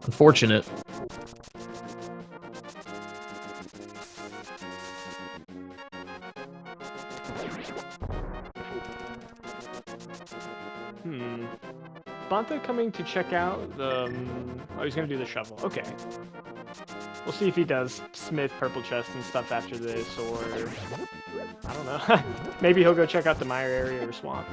unfortunate. Bonta coming to check out the... oh, he's going to do the shovel. Okay. We'll see if he does smith, purple chest, and stuff after this, or... I don't know. Maybe he'll go check out the mire area or swamp.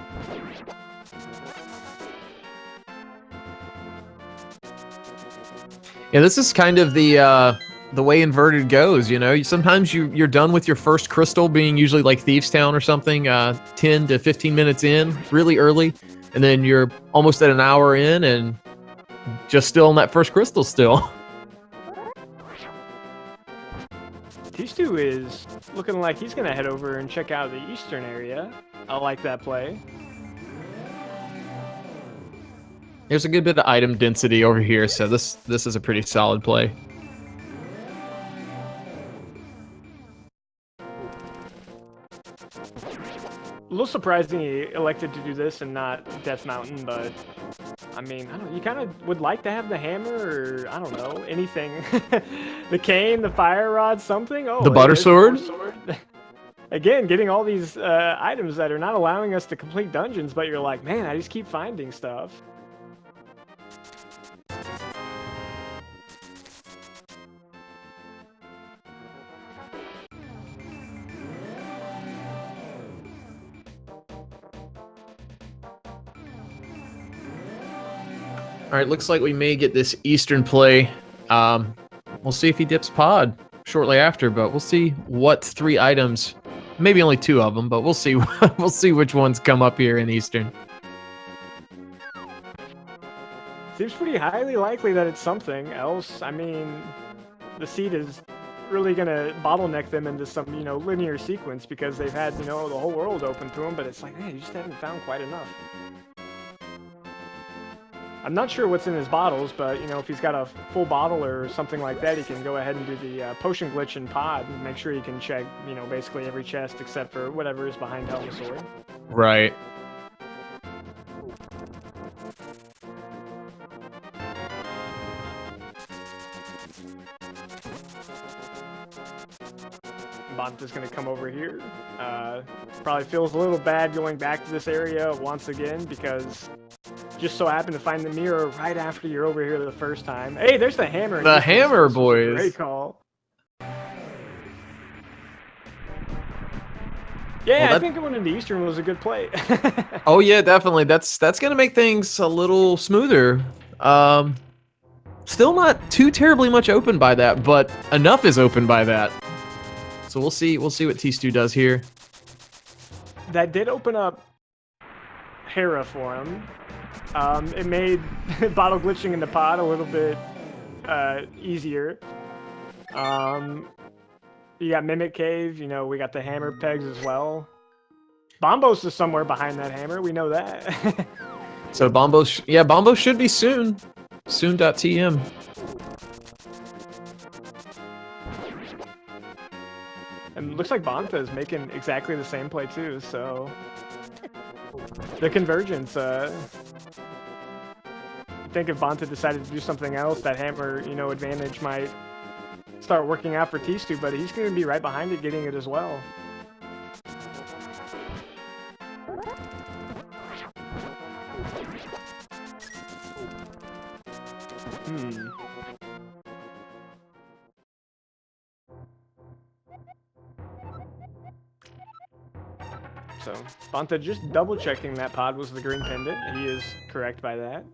Yeah, this is kind of the way Inverted goes, you know? Sometimes you're done with your first crystal, being usually like Thieves Town or something, 10 to 15 minutes in, really early. And then you're almost at an hour in and just still on that first crystal still. Tstew is looking like he's going to head over and check out the eastern area. I like that play. There's a good bit of item density over here, so this is a pretty solid play. A little surprising he elected to do this and not Death Mountain, but I mean, I don't, you kind of would like to have the hammer, or I don't know, anything. The cane, the fire rod, something. Oh, the butter sword. Again, getting all these items that are not allowing us to complete dungeons, but you're like, man, I just keep finding stuff. All right, looks like we may get this eastern play. We'll see if he dips pod shortly after, but we'll see what 3 items, maybe only 2 of them, but we'll see. We'll see which ones come up here in eastern. Seems pretty highly likely that it's something else. I mean, the seed is really gonna bottleneck them into some, you know, linear sequence, because they've had, you know, the whole world open to them, but it's like, man, you just haven't found quite enough. I'm not sure what's in his bottles, but, you know, if he's got a full bottle or something like that, he can go ahead and do the potion glitch in pod and make sure he can check, you know, basically every chest except for whatever is behind Helma's Sword. Right. Bonta's going to come over here. Probably feels a little bad going back to this area once again, because... just so happen to find the mirror right after you're over here the first time. Hey, there's the hammer. The hammer, boys. Great call. Yeah, well, I think going into Eastern was a good play. Oh yeah, definitely. That's gonna make things a little smoother. Still not too terribly much open by that, but enough is open by that. So we'll see. We'll see what Tstew does here. That did open up Hera for him. It made bottle glitching in the pod a little bit easier. You got Mimic Cave, you know, we got the hammer pegs as well. Bombos is somewhere behind that hammer, we know that. So Bombos, yeah, Bombos should be soon. Soon.tm. And it looks like Bonta is making exactly the same play too, so... the convergence, I think if Bonta decided to do something else, that hammer, you know, advantage might start working out for Tstew, but he's going to be right behind it, getting it as well. So, Bonta just double-checking that pod was the green pendant. He is correct by that.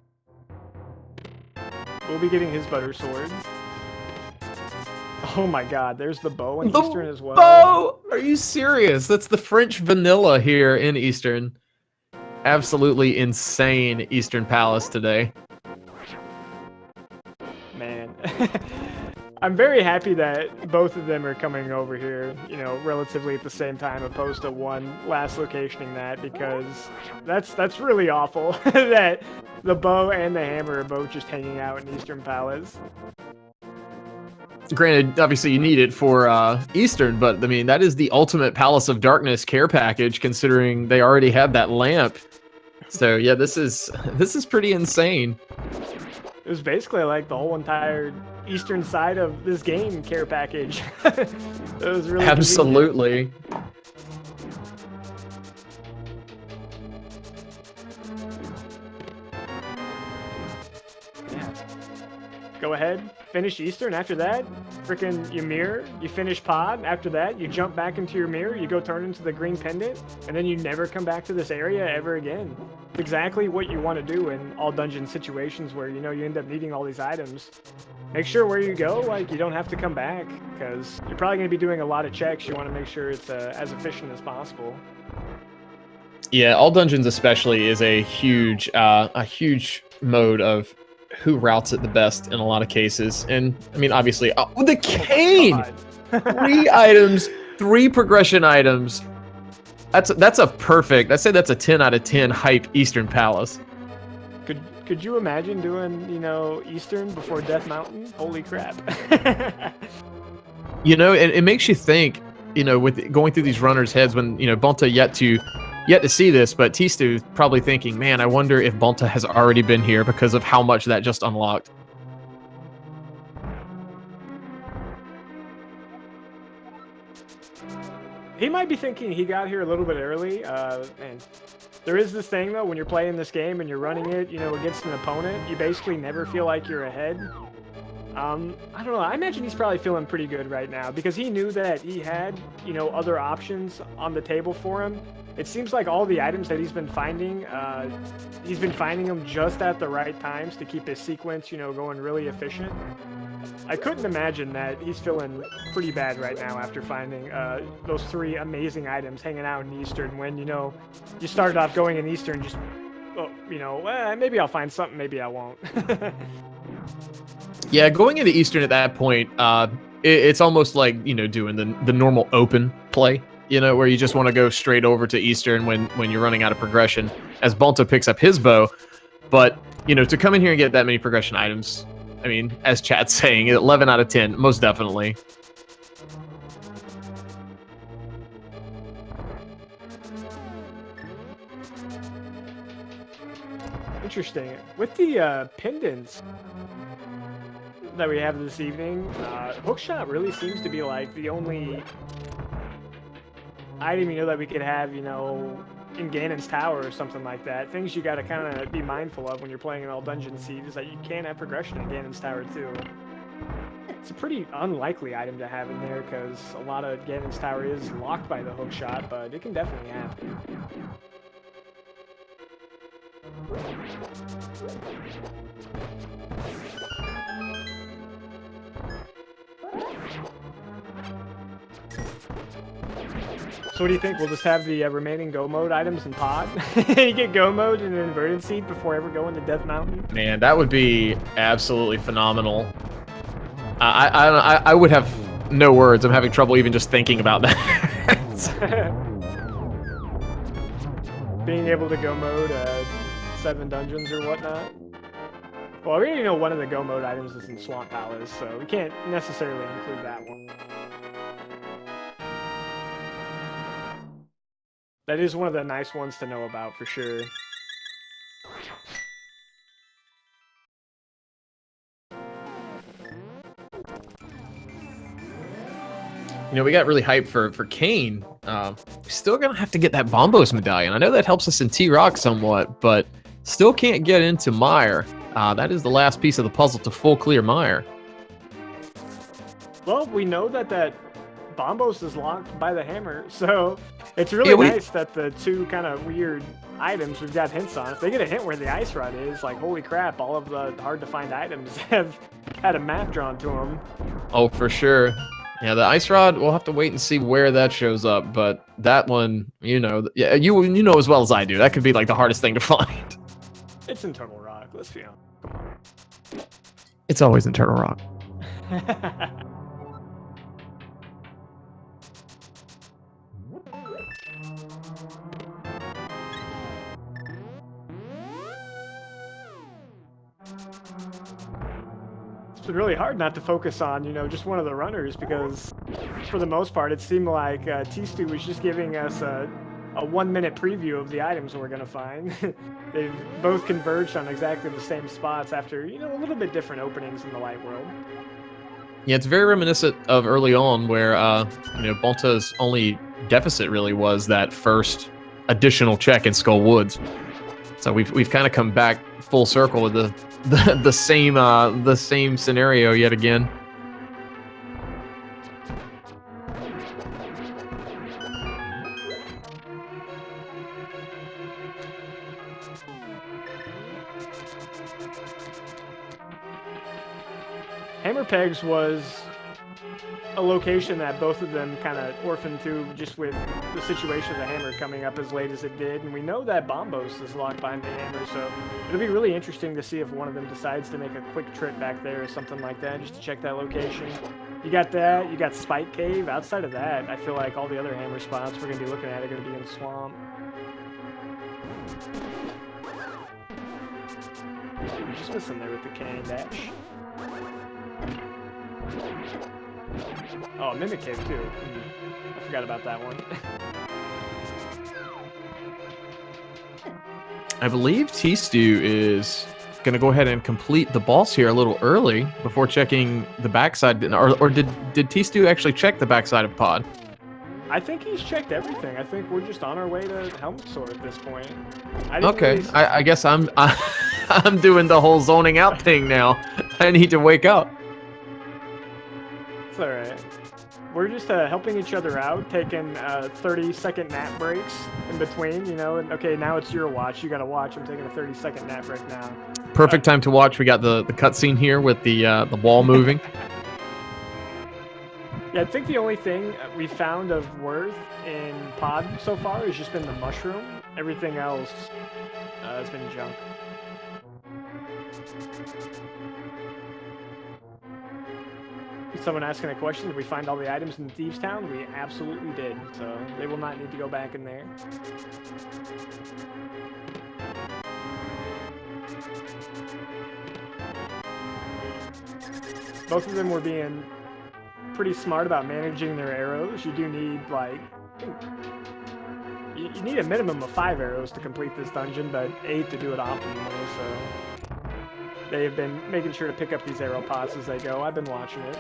We'll be getting his butter sword. Oh my god, there's the bow in Eastern as well. Bow! Are you serious? That's the French vanilla here in Eastern. absolutely insane Eastern Palace today. Man. I'm very happy that both of them are coming over here, you know, relatively at the same time, opposed to one last locationing that, because that's really awful that the bow and the hammer are both just hanging out in Eastern Palace. Granted, obviously you need it for Eastern, but I mean that is the ultimate Palace of Darkness care package, considering they already had that lamp. So yeah, this is pretty insane. It was basically like the whole entire eastern side of this game care package. It was really absolutely. Yeah. Go ahead, finish Eastern. After that, freaking you mirror, you finish pod. After that, you jump back into your mirror, you go turn into the green pendant, and then you never come back to this area ever again. It's exactly what you want to do in all dungeon situations where, you know, you end up needing all these items. Make sure where you go, like, you don't have to come back, because you're probably going to be doing a lot of checks. You want to make sure it's as efficient as possible. Yeah, all dungeons especially is a huge mode of who routes it the best in a lot of cases. And I mean, obviously, the cane, 3 items, 3 progression items. That's a perfect. I say that's a 10 out of 10 hype Eastern Palace. Could you imagine doing, you know, Eastern before Death Mountain? Holy crap! You know, it makes you think. You know, with going through these runners' heads when, you know, Bonta yet to see this, but Tstew probably thinking, man, I wonder if Bonta has already been here because of how much that just unlocked. He might be thinking he got here a little bit early. Man, there is this thing though, when you're playing this game and you're running it, you know, against an opponent, you basically never feel like you're ahead. I don't know. I imagine he's probably feeling pretty good right now because he knew that he had, you know, other options on the table for him. It seems like all the items that he's been finding them just at the right times to keep his sequence, you know, going really efficient. I couldn't imagine that he's feeling pretty bad right now after finding those 3 amazing items hanging out in Eastern when, you know, you started off going in Eastern just, oh, you know, maybe I'll find something, maybe I won't. Yeah, going into Eastern at that point, it's almost like, you know, doing the normal open play, you know, where you just want to go straight over to Eastern when you're running out of progression, as Bonta picks up his bow. But, you know, to come in here and get that many progression items, I mean, as chat's saying, 11 out of 10, most definitely. Interesting. With the pendants that we have this evening, hookshot really seems to be like the only item, you know, that we could have, you know, in Ganon's Tower or something like that. Things you gotta kind of be mindful of when you're playing an all dungeon seed is that you can't have progression in Ganon's Tower too. It's a pretty unlikely item to have in there because a lot of Ganon's Tower is locked by the hookshot, but it can definitely happen. So what do you think? We'll just have the remaining go mode items in pod? You get go mode and an inverted seed before ever going to Death Mountain? Man, that would be absolutely phenomenal. I would have no words. I'm having trouble even just thinking about that. Being able to go mode 7 dungeons or whatnot. Well, we already know one of the go mode items is in Swamp Palace, so we can't necessarily include that one. That is one of the nice ones to know about for sure. You know, we got really hyped for Kane. Still gonna have to get that Bombos medallion. I know that helps us in T-Rock somewhat, but still can't get into Mire. That is the last piece of the puzzle to full clear Mire. Well, we know that Bombos is locked by the hammer, so it's really nice that the 2 kind of weird items we've got hints on. If they get a hint where the ice rod is, like, holy crap, all of the hard-to-find items have had a map drawn to them. Oh, for sure. Yeah, the ice rod, we'll have to wait and see where that shows up, but that one, you know, yeah, you know as well as I do, that could be like the hardest thing to find. It's in Turtle Rock, let's be honest. Come It's always in Turtle Rock. on. It's really hard not to focus on, you know, just one of the runners because, for the most part, it seemed like Tstew was just giving us a 1-minute preview of the items we're gonna find. They've both converged on exactly the same spots after, you know, a little bit different openings in the light world. Yeah, it's very reminiscent of early on where, you know, Bonta's only deficit really was that first additional check in Skull Woods. So we've kind of come back full circle with the same scenario yet again. Hammer Pegs was a location that both of them kind of orphaned to just with the situation of the hammer coming up as late as it did. And we know that Bombos is locked behind the hammer, so it'll be really interesting to see if one of them decides to make a quick trip back there or something like that, just to check that location. You got that, you got Spike Cave. Outside of that, I feel like all the other hammer spots we're going to be looking at are going to be in the swamp. We're just missing there with the cannon dash. Oh, Mimic Cave too. I forgot about that one. I believe Tstew is going to go ahead and complete the boss here a little early before checking the backside. Or did Tstew actually check the backside of Pod? I think he's checked everything. I think we're just on our way to Helmet Sword at this point. Okay, really... I guess I'm doing the whole zoning out thing now. I need to wake up. It's alright. We're just helping each other out, taking 30-second nap breaks in between, you know, and okay, now it's your watch. You gotta watch. I'm taking a 30-second nap break now. Perfect time to watch. We got the cutscene here with the wall moving. Yeah, I think the only thing we found of worth in Pod so far has just been the mushroom. Everything else has been junk. Someone asking a question, did we find all the items in Thieves Town? We absolutely did, so they will not need to go back in there. Both of them were being pretty smart about managing their arrows. You do need, like, you need a minimum of 5 arrows to complete this dungeon, but 8 to do it optimally, so they have been making sure to pick up these arrow pots as they go. I've been watching it.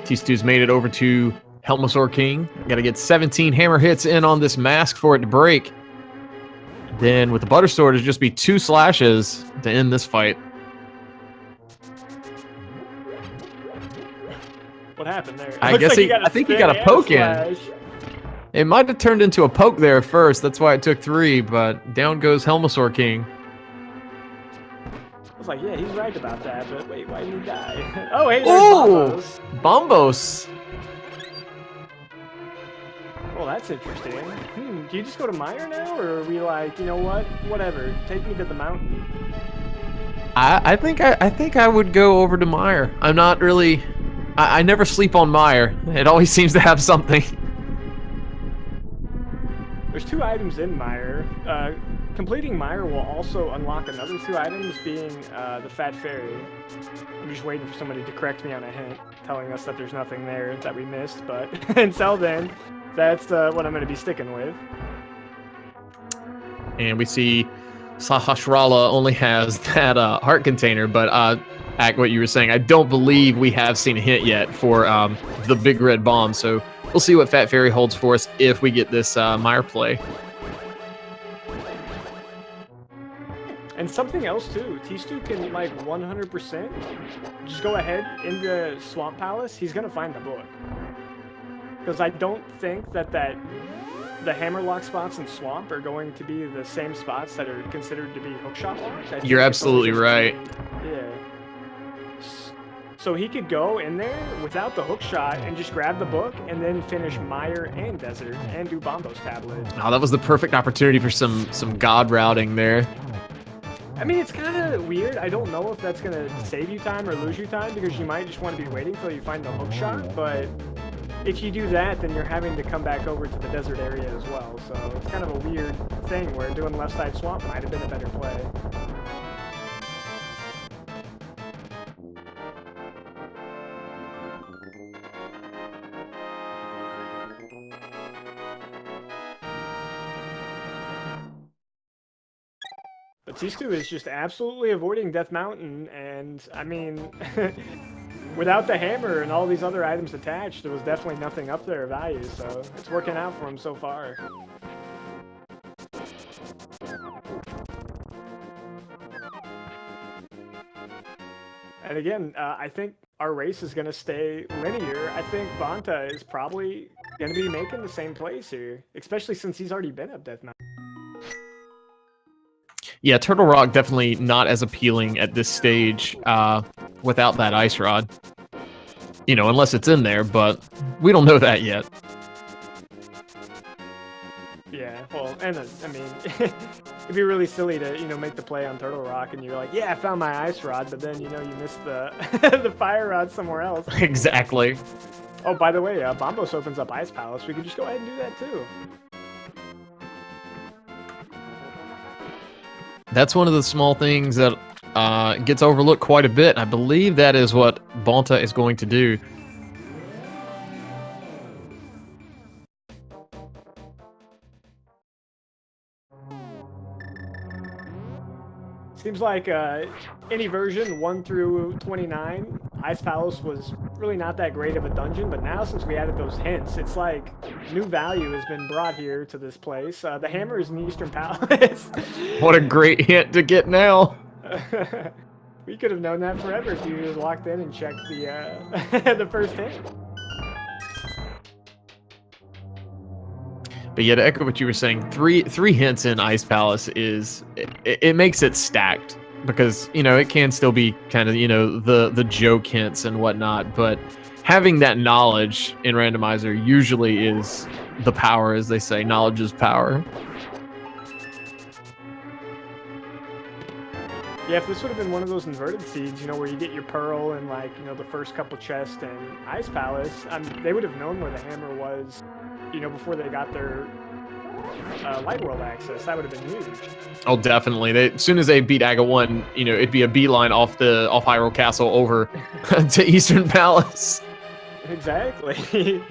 Tstew's made it over to Helmosaur King. Got to get 17 hammer hits in on this mask for it to break. Then with the Butter Sword, it'll just be 2 slashes to end this fight. What happened there? I guess like I think he got a poke in. It might have turned into a poke there at first. That's why it took 3, but down goes Helmosaur King. I was like, yeah, he's right about that, but wait, why didn't he die? Oh, hey, there's Bombos. Bombos. Well, that's interesting. Do you just go to Mire now, or are we like, you know what? Whatever, take me to the mountain. I think I would go over to Mire. I'm not really... I never sleep on Mire. It always seems to have something. There's 2 items in Mire. Completing Mire will also unlock another 2 items, being the Fat Fairy. I'm just waiting for somebody to correct me on a hint, telling us that there's nothing there that we missed, but until then, that's what I'm going to be sticking with. And we see Sahasrara only has that heart container, but Ack, what you were saying, I don't believe we have seen a hint yet for the big red bomb, so we'll see what Fat Fairy holds for us if we get this Mire play. And something else too, Tstew can like 100% just go ahead into Swamp Palace. He's gonna find the book, because I don't think that the hammerlock spots in Swamp are going to be the same spots that are considered to be hookshot locked. You're absolutely right. Yeah. So he could go in there without the hook shot and just grab the book and then finish Mire and Desert and do Bombo's tablet. Oh, that was the perfect opportunity for some god routing there. I mean, it's kind of weird. I don't know if that's going to save you time or lose you time because you might just want to be waiting until you find the hook shot. But if you do that, then you're having to come back over to the desert area as well. So it's kind of a weird thing where doing left side swamp might have been a better play. But Tstew is just absolutely avoiding Death Mountain, and I mean, without the hammer and all these other items attached, there was definitely nothing up there of value, so it's working out for him so far. And again, I think our race is going to stay linear. I think Bonta is probably going to be making the same plays here, especially since he's already been up Death Mountain. Yeah, Turtle Rock definitely not as appealing at this stage without that ice rod. You know, unless it's in there, but we don't know that yet. Yeah, well, and I mean, it'd be really silly to, you know, make the play on Turtle Rock and you're like, yeah, I found my ice rod, but then, you know, you missed the the fire rod somewhere else. Exactly. Oh, by the way, Bombos opens up Ice Palace. We could just go ahead and do that too. That's one of the small things that gets overlooked quite a bit. I believe that is what Bonta is going to do. Seems like any version 1 through 29, Ice Palace was really not that great of a dungeon, but now since we added those hints, it's like new value has been brought here to this place. The hammer is in Eastern Palace. What a great hint to get now. We could have known that forever if you just walked in and checked the the first hint. But yeah, to echo what you were saying, three hints in Ice Palace is it makes it stacked because, you know, it can still be kind of, you know, the joke hints and whatnot, but having that knowledge in Randomizer usually is the power, as they say. Knowledge is power. Yeah, if this would have been one of those inverted seeds, you know, where you get your pearl and, like, you know, the first couple chests in Ice Palace, they would have known where the hammer was, you know, before they got their Light World access. That would have been huge. Oh, definitely. As soon as they beat Aga 1, you know, it'd be a beeline off Hyrule Castle over to Eastern Palace. Exactly.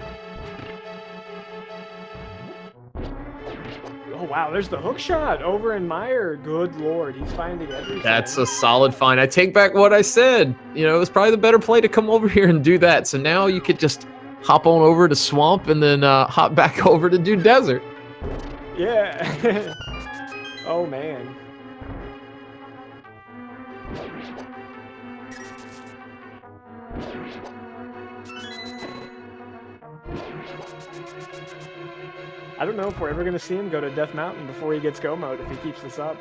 Oh, wow, there's the hook shot over in Mire. Good lord, he's finding everything. That's a solid find. I take back what I said. You know, it was probably the better play to come over here and do that. So now you could just hop on over to Swamp and then hop back over to do Desert. Yeah. Oh, man. I don't know if we're ever going to see him go to Death Mountain before he gets go mode if he keeps this up.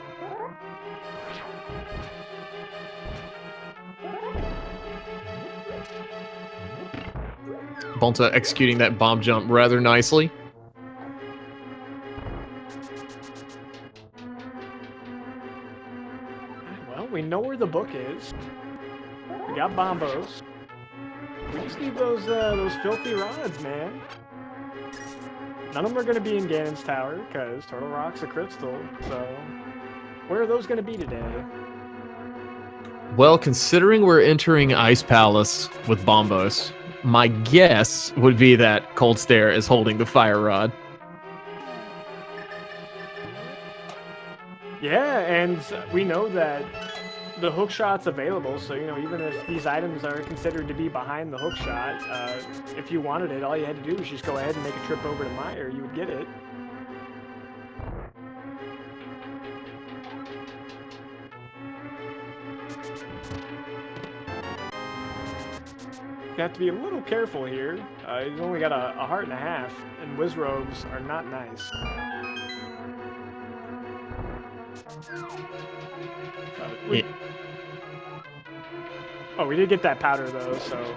Bonta executing that bomb jump rather nicely. Well, we know where the book is. We got bombos. We just need those filthy rods, man. None of them are going to be in Ganon's Tower, because Turtle Rock's a crystal, so where are those going to be today? Well, considering we're entering Ice Palace with Bombos, my guess would be that Cold Stare is holding the fire rod. Yeah, and we know that the hook shot's available, so, you know, even if these items are considered to be behind the hook shot, if you wanted it, all you had to do was just go ahead and make a trip over to Mire, you would get it. You have to be a little careful here. He's only got a heart and a half, and whiz robes are not nice. Oh, we did get that powder though, so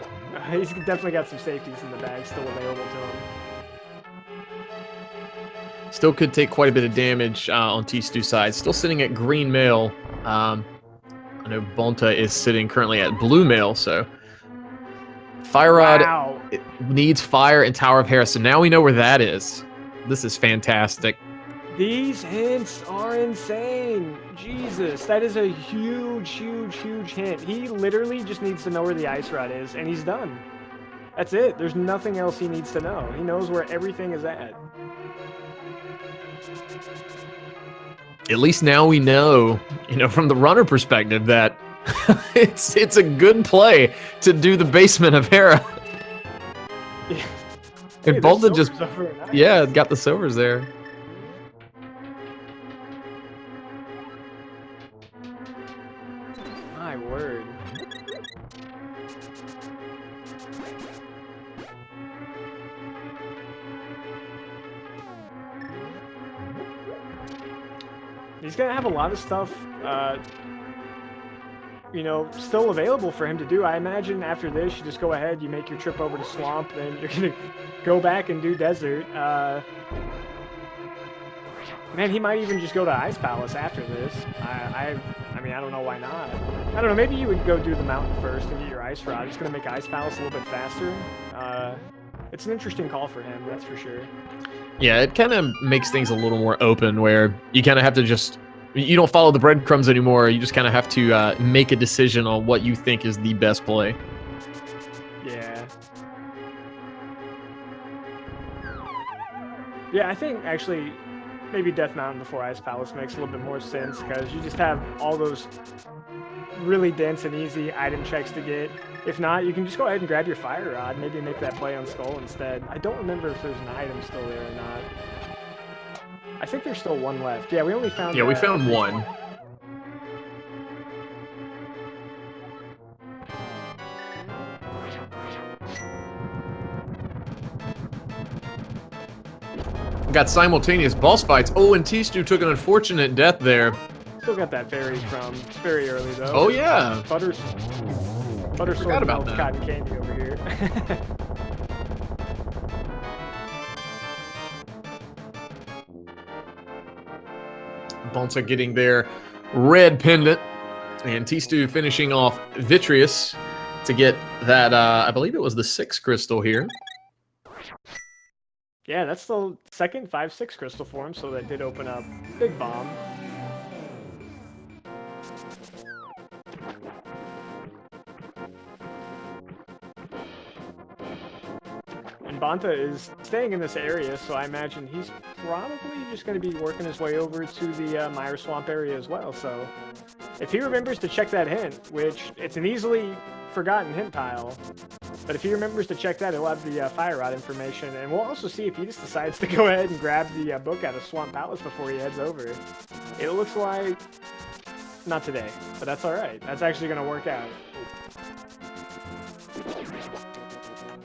he's definitely got some safeties in the bag still available to him. Still could take quite a bit of damage on Tstew's side. Still sitting at green mail. I know Bonta is sitting currently at blue mail, so Fire Rod needs fire and Tower of Hera, so now we know where that is. This is fantastic. These hints are insane. Jesus, that is a huge, huge, huge hint. He literally just needs to know where the Ice Rod is, and he's done. That's it. There's nothing else he needs to know. He knows where everything is at. At least now we know, from the runner perspective, that it's a good play to do the basement of Hera. Yeah. And Bonta just, nice. Got the silvers there. My word. He's going to have a lot of stuff, still available for him to do. I imagine after this, you just go ahead, you make your trip over to Swamp, then you're going to go back and do Desert. Man, he might even just go to Ice Palace after this. I mean, I don't know why not. I don't know, maybe you would go do the mountain first and get your Ice Rod. It's going to make Ice Palace a little bit faster. It's an interesting call for him, that's for sure. Yeah, it kind of makes things a little more open where you kind of have to you don't follow the breadcrumbs anymore. You just kind of have to make a decision on what you think is the best play. Yeah. Yeah, I think actually maybe Death Mountain before Ice Palace makes a little bit more sense because you just have all those really dense and easy item checks to get. If not, you can just go ahead and grab your Fire Rod, maybe make that play on Skull instead. I don't remember if there's an item still there or not. I think there's still one left. Yeah, we only found... Yeah, we found one. Got simultaneous boss fights. Oh, and Tstew took an unfortunate death there. Still got that fairy from very early, though. Oh, yeah. Buttersword melts cotton candy over here. Bonta getting their red pendant, and Tstew finishing off Vitreous to get that, I believe it was the 6 crystal here. Yeah, that's the second 5/6 crystal for him, so that did open up Big Bomb. And Bonta is staying in this area, so I imagine he's probably just going to be working his way over to the Mire Swamp area as well. So if he remembers to check that hint, which it's an easily forgotten hint tile, but if he remembers to check that, he'll have the Fire Rod information. And we'll also see if he just decides to go ahead and grab the book out of Swamp Palace before he heads over. It looks like not today, but that's all right. That's actually going to work out.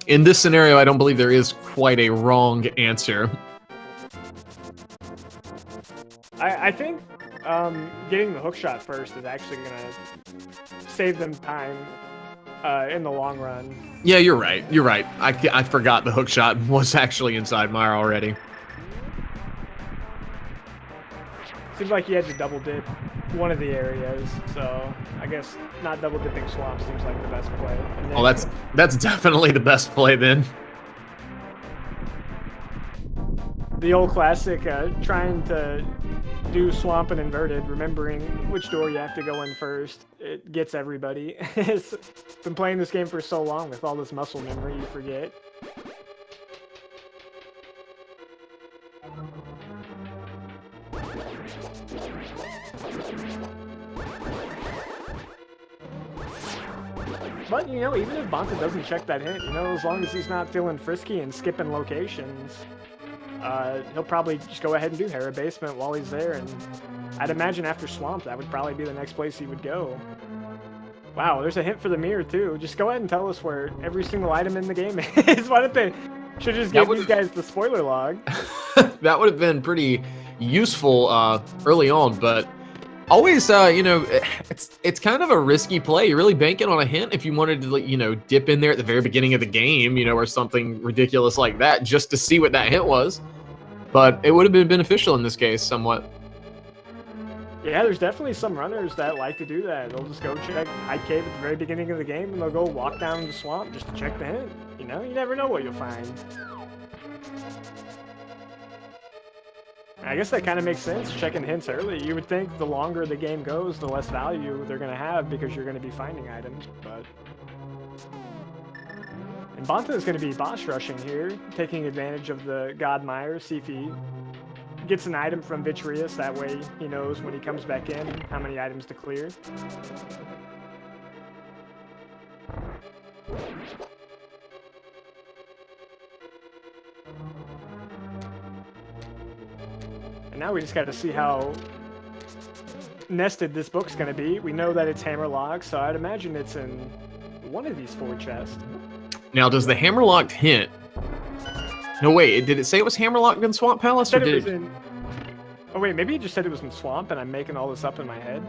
In this scenario, I don't believe there is quite a wrong answer. I think getting the hook shot first is actually going to save them time in the long run. Yeah, you're right. You're right. I forgot the hook shot was actually inside Mire already. Seems like he had to double dip one of the areas, so I guess not double dipping Swamp seems like the best play. Oh, that's definitely the best play then. The old classic, trying to do Swamp and inverted, remembering which door you have to go in first. It gets everybody. It's been playing this game for so long with all this muscle memory, you forget. But, even if Bonta doesn't check that hint, as long as he's not feeling frisky and skipping locations, he'll probably just go ahead and do Hera Basement while he's there, and I'd imagine after Swamp, that would probably be the next place he would go. Wow, there's a hint for the mirror, too. Just go ahead and tell us where every single item in the game is. Why don't they should just give these guys the spoiler log? That would have been pretty useful early on, but Always, you know, it's kind of a risky play. You're really banking on a hint if you wanted to, you know, dip in there at the very beginning of the game, you know, or something ridiculous like that, just to see what that hint was. But it would have been beneficial in this case, somewhat. Yeah, there's definitely some runners that like to do that. They'll just go check Hide Cave at the very beginning of the game, and they'll go walk down the swamp just to check the hint. You know, you never know what you'll find. I guess that kind of makes sense, checking hints early. You would think the longer the game goes, the less value they're going to have because you're going to be finding items, but... And Bonta is going to be boss rushing here, taking advantage of the God Mire, see if he gets an item from Vitreous. That way he knows when he comes back in how many items to clear. And now we just got to see how nested this book's going to be. We know that it's hammerlocked, so I'd imagine it's in one of these 4 chests. Now, does the hammerlocked hint... No, wait, did it say it was hammerlocked in Swamp Palace, or did it... Oh, wait, maybe it just said it was in Swamp, and I'm making all this up in my head.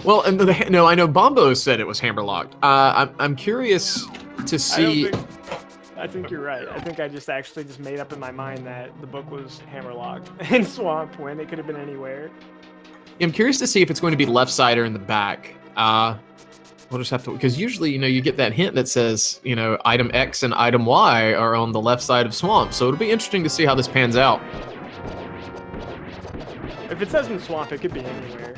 Well, and no, I know Bombo said it was hammerlocked. I'm curious to see... I think you're right. I think I just actually made up in my mind that the book was hammerlocked in Swamp when it could have been anywhere. I'm curious to see if it's going to be left side or in the back. We'll just have to, because usually, you know, you get that hint that says, you know, item X and item Y are on the left side of Swamp. So it'll be interesting to see how this pans out. If it says in Swamp, it could be anywhere.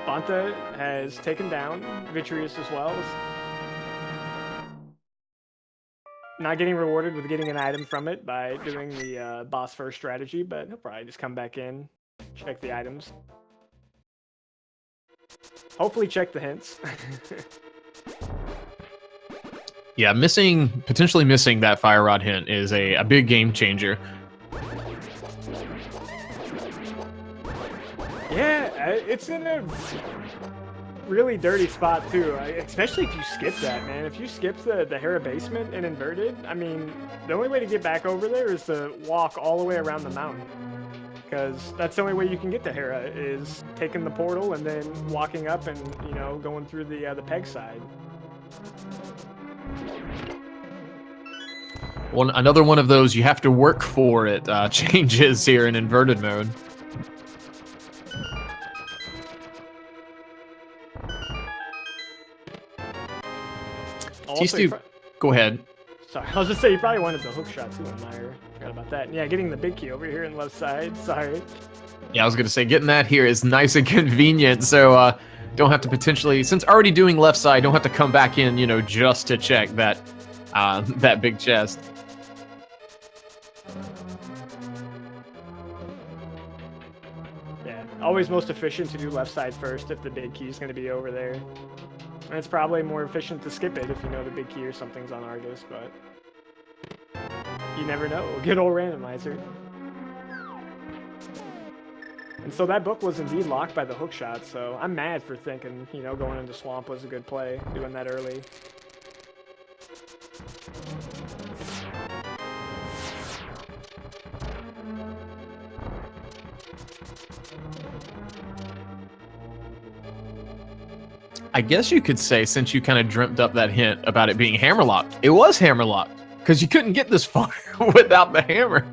Bonta has taken down Vitreous as well. Not getting rewarded with getting an item from it by doing the boss first strategy, but he'll probably just come back in, check the items. Hopefully check the hints. Yeah, potentially missing that Fire Rod hint is a big game changer. Yeah, it's in a really dirty spot too, especially if you skip that, man. If you skip the Hera basement and inverted, I mean, the only way to get back over there is to walk all the way around the mountain. Because that's the only way you can get to Hera, is taking the portal and then walking up and, you know, going through the peg side. Another one of those you have to work for it changes here in inverted mode. Tstew, go ahead. Sorry, I was just saying you probably wanted the hook shot too, Meyer. Forgot about that. Yeah, getting the big key over here in left side. Sorry. Yeah, I was gonna say getting that here is nice and convenient. So don't have to potentially, since already doing left side, don't have to come back in, you know, just to check that that big chest. Yeah, always most efficient to do left side first if the big key is going to be over there. And it's probably more efficient to skip it if you know the big key or something's on Argus, but you never know. Good old randomizer. And so that book was indeed locked by the hook shot, so I'm mad for thinking, you know, going into Swamp was a good play, doing that early. I guess you could say, since you kind of dreamt up that hint about it being hammerlocked, it was hammerlocked, because you couldn't get this far without the hammer.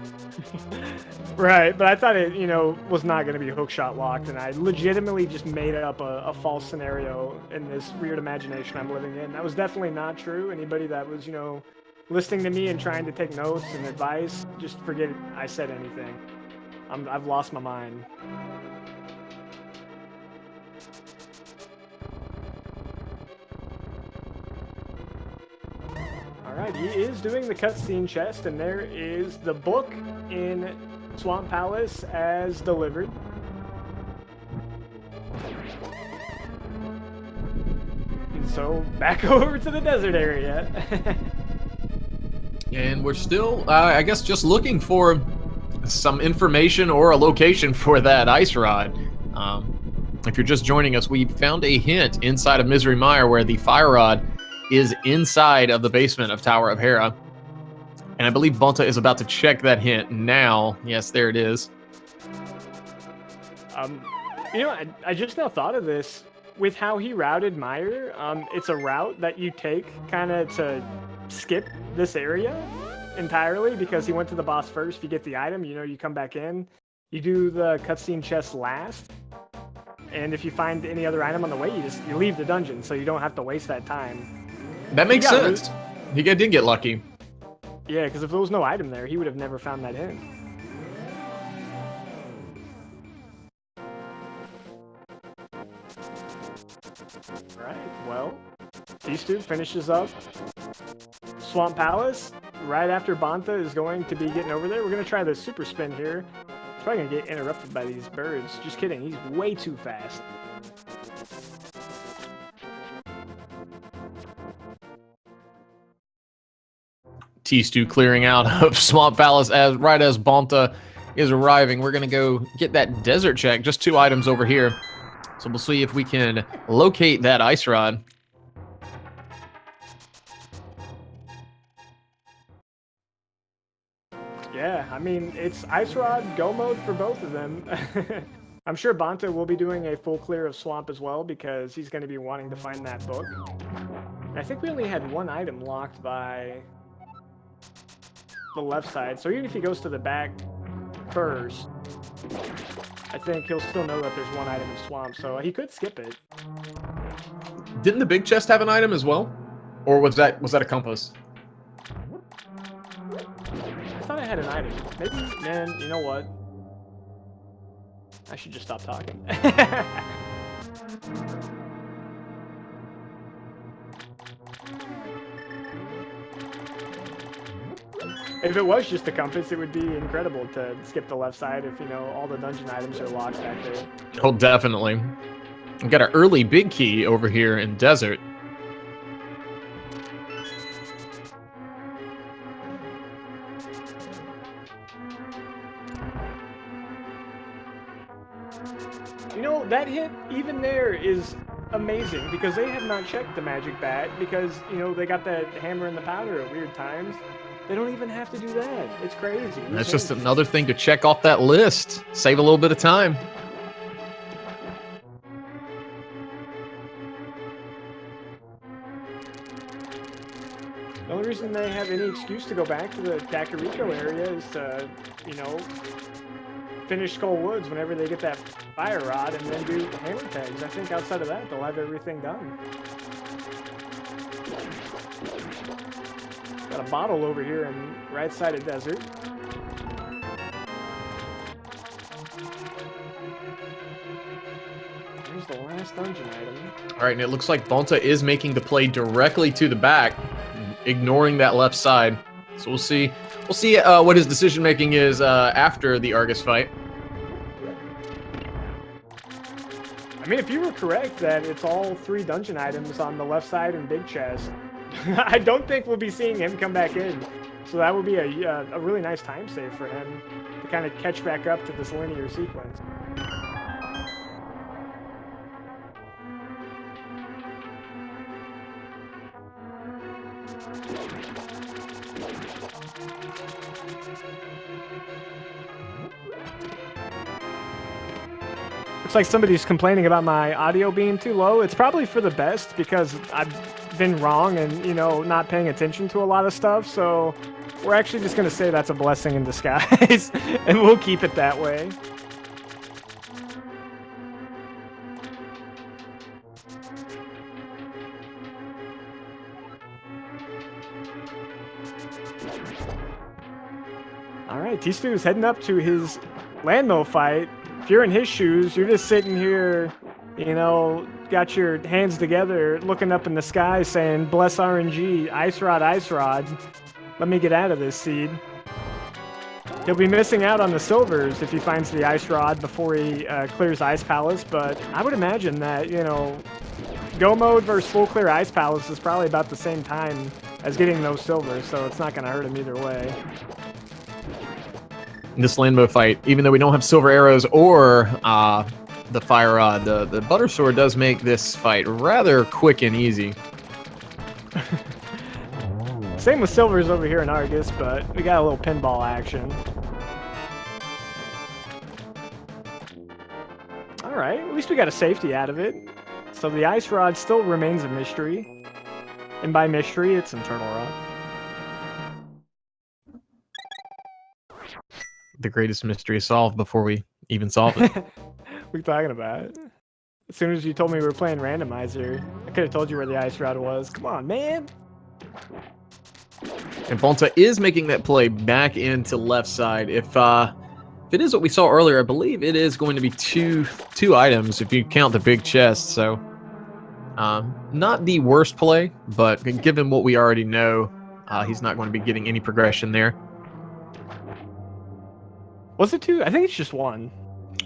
Right, but I thought it, you know, was not going to be hookshot locked, and I legitimately just made up a false scenario in this weird imagination I'm living in. That was definitely not true. Anybody that was, you know, listening to me and trying to take notes and advice, just forget I said anything. I've lost my mind. Alright, he is doing the cutscene chest, and there is the book in Swamp Palace as delivered. And so, back over to the desert area. And we're still, I guess, just looking for some information or a location for that ice rod. If you're just joining us, we found a hint inside of Misery Mire where the fire rod is inside of the basement of Tower of Hera. And I believe Bonta is about to check that hint now. Yes, there it is. You know, I just now thought of this. With how he routed Mire, it's a route that you take kind of to skip this area entirely because he went to the boss first. If you get the item, you know, you come back in. You do the cutscene chest last. And if you find any other item on the way, you leave the dungeon, so you don't have to waste that time. That makes sense. He did get lucky. Yeah, because if there was no item there, he would have never found that hint. Right, well, Tstew finishes up Swamp Palace. Right after Bonta is going to be getting over there. We're going to try the super spin here. He's probably going to get interrupted by these birds. Just kidding, he's way too fast. Tstew clearing out of Swamp Palace right as Bonta is arriving. We're going to go get that desert check. Just 2 items over here. So we'll see if we can locate that ice rod. Yeah, I mean, it's ice rod, go mode for both of them. I'm sure Bonta will be doing a full clear of Swamp as well because he's going to be wanting to find that book. And I think we only had 1 item locked by the left side. So even if he goes to the back first, I think he'll still know that there's 1 item in Swamp, so he could skip it. Didn't the big chest have an item as well? Or was that a compass? I thought I had an item. Maybe, man, you know what? I should just stop talking. If it was just a compass, it would be incredible to skip the left side if, you know, all the dungeon items are locked back there. Oh, definitely. We've got an early big key over here in Desert. You know, that hit, even there, is amazing because they have not checked the magic bat because, you know, they got that hammer and the powder at weird times. They don't even have to do that. It's crazy. That's just another thing to check off that list. Save a little bit of time. The only reason they have any excuse to go back to the Kakariko area is to, you know, finish Skull Woods whenever they get that fire rod and then do hammer tags. I think outside of that, they'll have everything done. Got a bottle over here in right side of Desert. There's the last dungeon item. All right, and it looks like Bonta is making the play directly to the back, ignoring that left side. So we'll see. We'll see what his decision making is after the Argus fight. I mean, if you were correct that it's all 3 dungeon items on the left side and big chest, I don't think we'll be seeing him come back in. So that would be a really nice time save for him to kind of catch back up to this linear sequence. Looks like somebody's complaining about my audio being too low. It's probably for the best because I've been wrong and, you know, not paying attention to a lot of stuff. So we're actually just going to say that's a blessing in disguise and we'll keep it that way. All right, Tstew is heading up to his landmill fight. If you're in his shoes, you're just sitting here, you know, got your hands together, looking up in the sky saying, bless RNG, ice rod, let me get out of this seed. He'll be missing out on the silvers if he finds the ice rod before he clears Ice Palace, but I would imagine that, you know, go mode versus full clear Ice Palace is probably about the same time as getting those silvers, so it's not going to hurt him either way. In this landmill fight, even though we don't have silver arrows or the fire rod. The butter sword does make this fight rather quick and easy. Same with silvers over here in Argus, but we got a little pinball action. Alright, at least we got a safety out of it. So the ice rod still remains a mystery. And by mystery, it's internal rod. The greatest mystery solved before we even solve it. What are you talking about? As soon as you told me we were playing Randomizer, I could have told you where the ice rod was. Come on, man! And Bonta is making that play back into left side. If it is what we saw earlier, I believe it is going to be two items if you count the big chest. So not the worst play, but given what we already know, he's not going to be getting any progression there. Was it 2? I think it's just 1.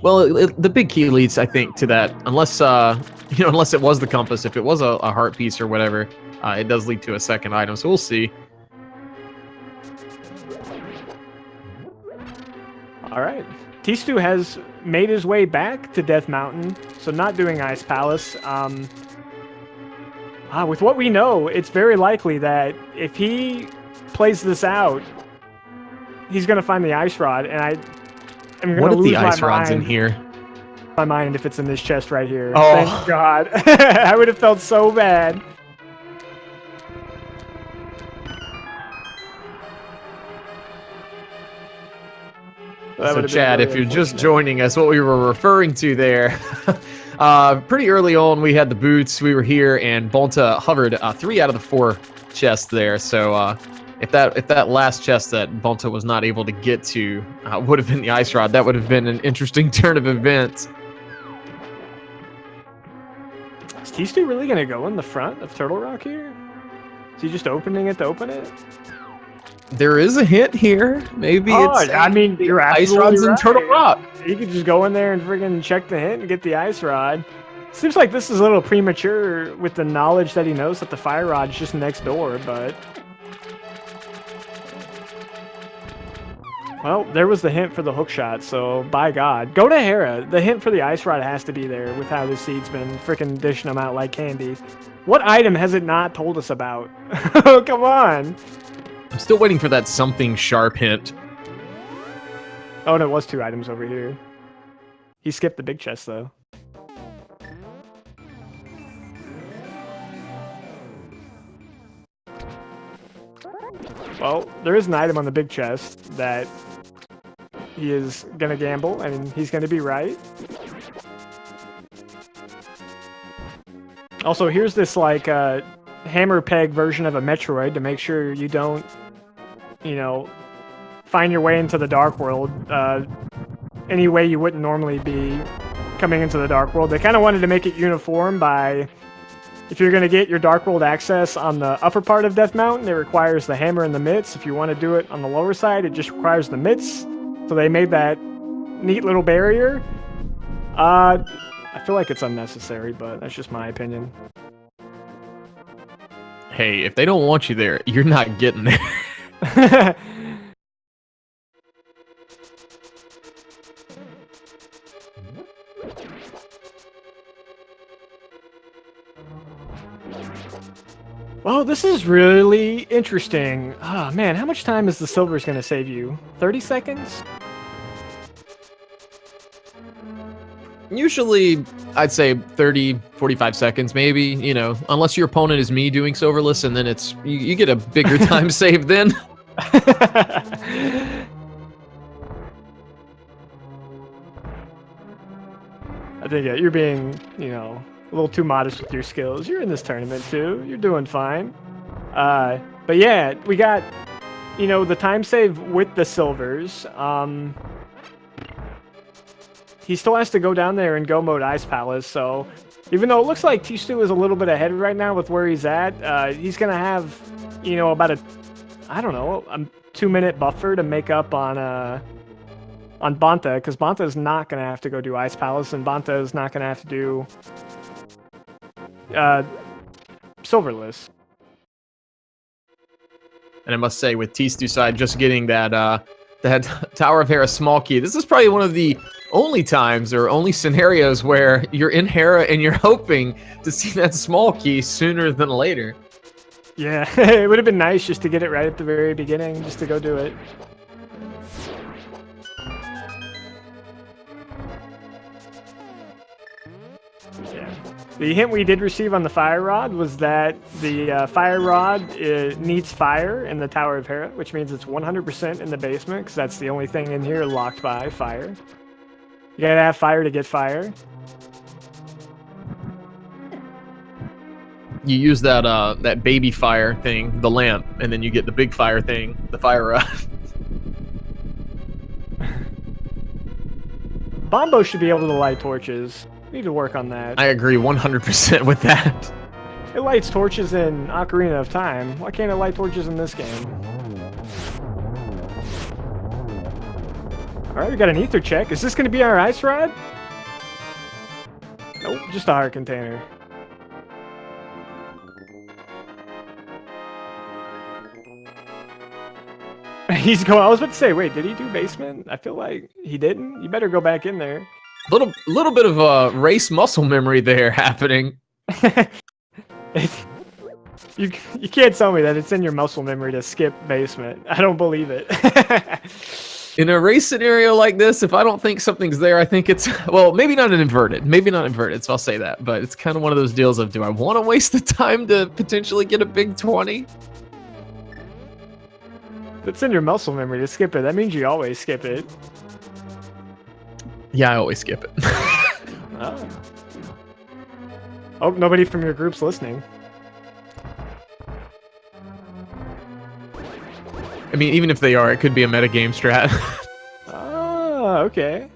Well, the big key leads, I think, to that. Unless unless it was the compass. If it was a heart piece or whatever, it does lead to a second item. So we'll see. All right. Tstew has made his way back to Death Mountain, so not doing Ice Palace. With what we know, it's very likely that if he plays this out, he's going to find the ice rod, and I'm going to lose the ice rod's in here? My mind if it's in this chest right here. Oh. Thank God. I would have felt so bad. So Chad, if you're just joining us, what we were referring to there, pretty early on we had the boots, we were here, and Bonta hovered 3 out of the 4 chests there. So if that last chest that Bonta was not able to get to would have been the ice rod, that would have been an interesting turn of events. Is Tstew really going to go in the front of Turtle Rock here? Is he just opening it to open it? There is a hint here. Maybe it's. I mean, you're ice absolutely rods right. in Turtle Rock. You could just go in there and friggin' check the hint and get the ice rod. Seems like this is a little premature with the knowledge that he knows that the fire rod's just next door, but... Well, there was the hint for the hook shot, so by God. Go to Hera. The hint for the ice rod has to be there with how this seed's been frickin' dishing them out like candy. What item has it not told us about? Oh, come on. I'm still waiting for that something sharp hint. Oh, no, it was 2 items over here. He skipped the big chest, though. Well, there is an item on the big chest that he is gonna gamble, and he's gonna be right. Also, here's this, like, hammer peg version of a Metroid to make sure you don't, find your way into the Dark World any way you wouldn't normally be coming into the Dark World. They kind of wanted to make it uniform by, if you're going to get your Dark World access on the upper part of Death Mountain, it requires the hammer and the mitts. If you want to do it on the lower side, it just requires the mitts. So they made that neat little barrier. I feel like it's unnecessary, but that's just my opinion. Hey, if they don't want you there, you're not getting there. Well, this is really interesting. Oh, man, how much time is the silver's going to save you? 30 seconds? Usually, I'd say 30, 45 seconds, maybe, unless your opponent is me doing silverless, and then it's you get a bigger time save then. I think you're being, a little too modest with your skills. You're in this tournament too. You're doing fine. But yeah, we got, the time save with the silvers. He still has to go down there and go mode Ice Palace, so even though it looks like Tstew is a little bit ahead right now with where he's at, he's going to have, about a 2-minute buffer to make up on Bonta, because Bonta is not going to have to go do Ice Palace, and Bonta is not going to have to do silverless. And I must say, with Tstew's side, just getting that that Tower of Hera small key. This is probably one of the only times or only scenarios where you're in Hera and you're hoping to see that small key sooner than later. Yeah, it would have been nice just to get it right at the very beginning, just to go do it. Yeah. The hint we did receive on the fire rod was that the fire rod needs fire in the Tower of Hera, which means it's 100% in the basement, because that's the only thing in here locked by fire. You gotta have fire to get fire. You use that that baby fire thing, the lamp, and then you get the big fire thing, the fire rod. Bombo should be able to light torches. Need to work on that. I agree 100% with that. It lights torches in Ocarina of Time. Why can't it light torches in this game? Alright, we got an ether check. Is this going to be our ice rod? Nope, just a heart container. He's going. I was about to say, wait, did he do basement? I feel like he didn't. You better go back in there. Little bit of a race muscle memory there happening. You can't tell me that it's in your muscle memory to skip basement. I don't believe it. In a race scenario like this, if I don't think something's there, I think it's, well, maybe not inverted, so I'll say that. But it's kind of one of those deals of, do I want to waste the time to potentially get a big 20? If it's in your muscle memory to skip it, that means you always skip it. Yeah, I always skip it. Oh. Oh, nobody from your group's listening. I mean, even if they are, it could be a metagame strat. Oh, okay.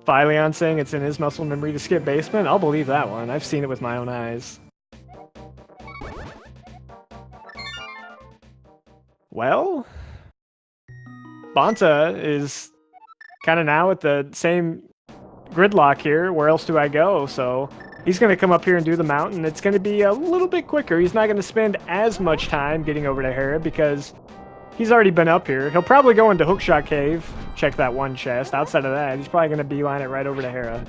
Phileon saying it's in his muscle memory to skip basement? I'll believe that one. I've seen it with my own eyes. Well, Bonta is kind of now at the same gridlock here. Where else do I go? So he's going to come up here and do the mountain. It's going to be a little bit quicker. He's not going to spend as much time getting over to Hera because he's already been up here. He'll probably go into Hookshot Cave, check that one chest. Outside of that, he's probably going to beeline it right over to Hera.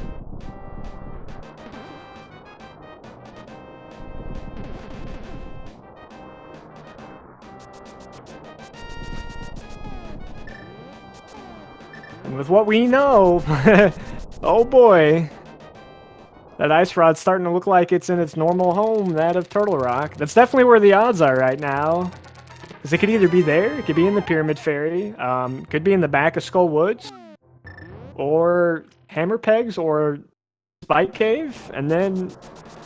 And with what we know, oh boy, that ice rod's starting to look like it's in its normal home, that of Turtle Rock. That's definitely where the odds are right now. Because it could either be there, it could be in the Pyramid Fairy, could be in the back of Skull Woods, or Hammer Pegs, or Spike Cave, and then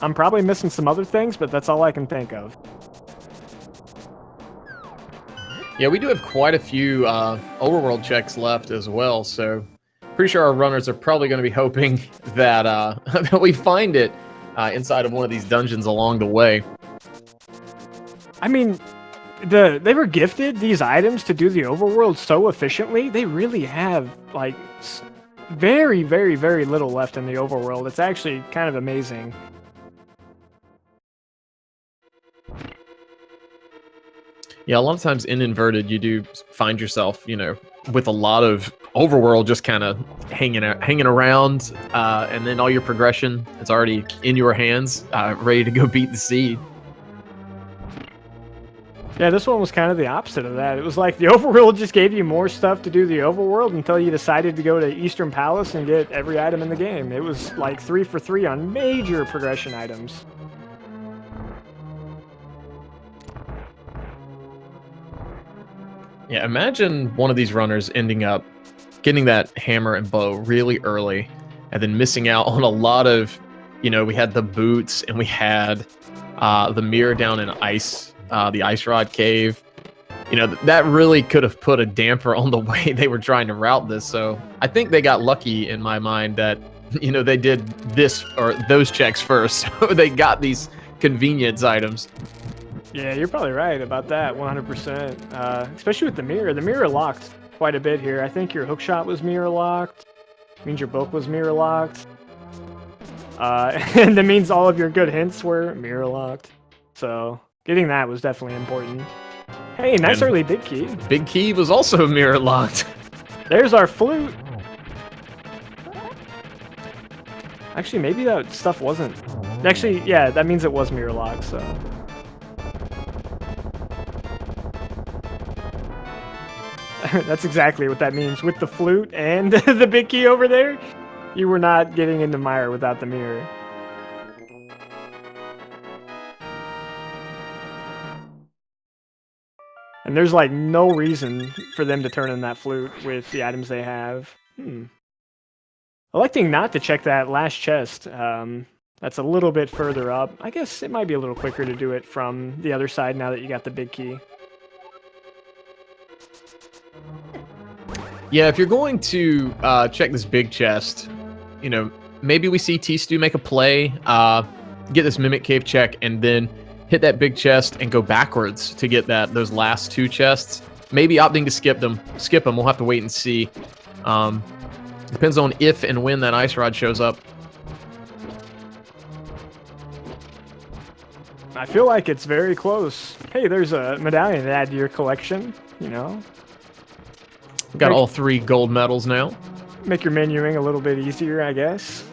I'm probably missing some other things, but that's all I can think of. Yeah, we do have quite a few overworld checks left as well, so pretty sure our runners are probably going to be hoping that, that we find it inside of one of these dungeons along the way. I mean, they were gifted these items to do the overworld so efficiently. They really have, like, very, very, very little left in the overworld. It's actually kind of amazing. Yeah, a lot of times in Inverted, you do find yourself, you know, with a lot of overworld just kind of hanging around, and then all your progression, it's already in your hands, ready to go beat the seed. Yeah, this one was kind of the opposite of that. It was like the overworld just gave you more stuff to do the overworld until you decided to go to Eastern Palace and get every item in the game. It was like 3 for 3 on major progression items. Yeah, imagine one of these runners ending up getting that hammer and bow really early and then missing out on a lot of, you know, we had the boots and we had the mirror down in the ice rod cave. You know, that really could have put a damper on the way they were trying to route this. So I think they got lucky in my mind that, you know, they did this or those checks first. So they got these convenience items. Yeah, you're probably right about that, 100%. Especially with the mirror. The mirror locked quite a bit here. I think your hookshot was mirror locked. Means your book was mirror locked. And that means all of your good hints were mirror locked. So getting that was definitely important. Hey, nice And early big key. Big key was also mirror locked. There's our flute. Actually, maybe that stuff wasn't. Actually, yeah, that means it was mirror locked, so. That's exactly what that means. With the flute and the big key over there, you were not getting into Mire without the mirror. And there's like no reason for them to turn in that flute with the items they have. Electing not to check that last chest, that's a little bit further up. I guess it might be a little quicker to do it from the other side now that you got the big key. Yeah, if you're going to check this big chest, you know, maybe we see Tstew make a play, get this Mimic Cave check, and then hit that big chest and go backwards to get those last 2 chests. Maybe opting to skip them. We'll have to wait and see. Depends on if and when that ice rod shows up. I feel like it's very close. Hey, there's a medallion to add to your collection, you know. We've got all 3 gold medals now. Make your menuing a little bit easier, I guess.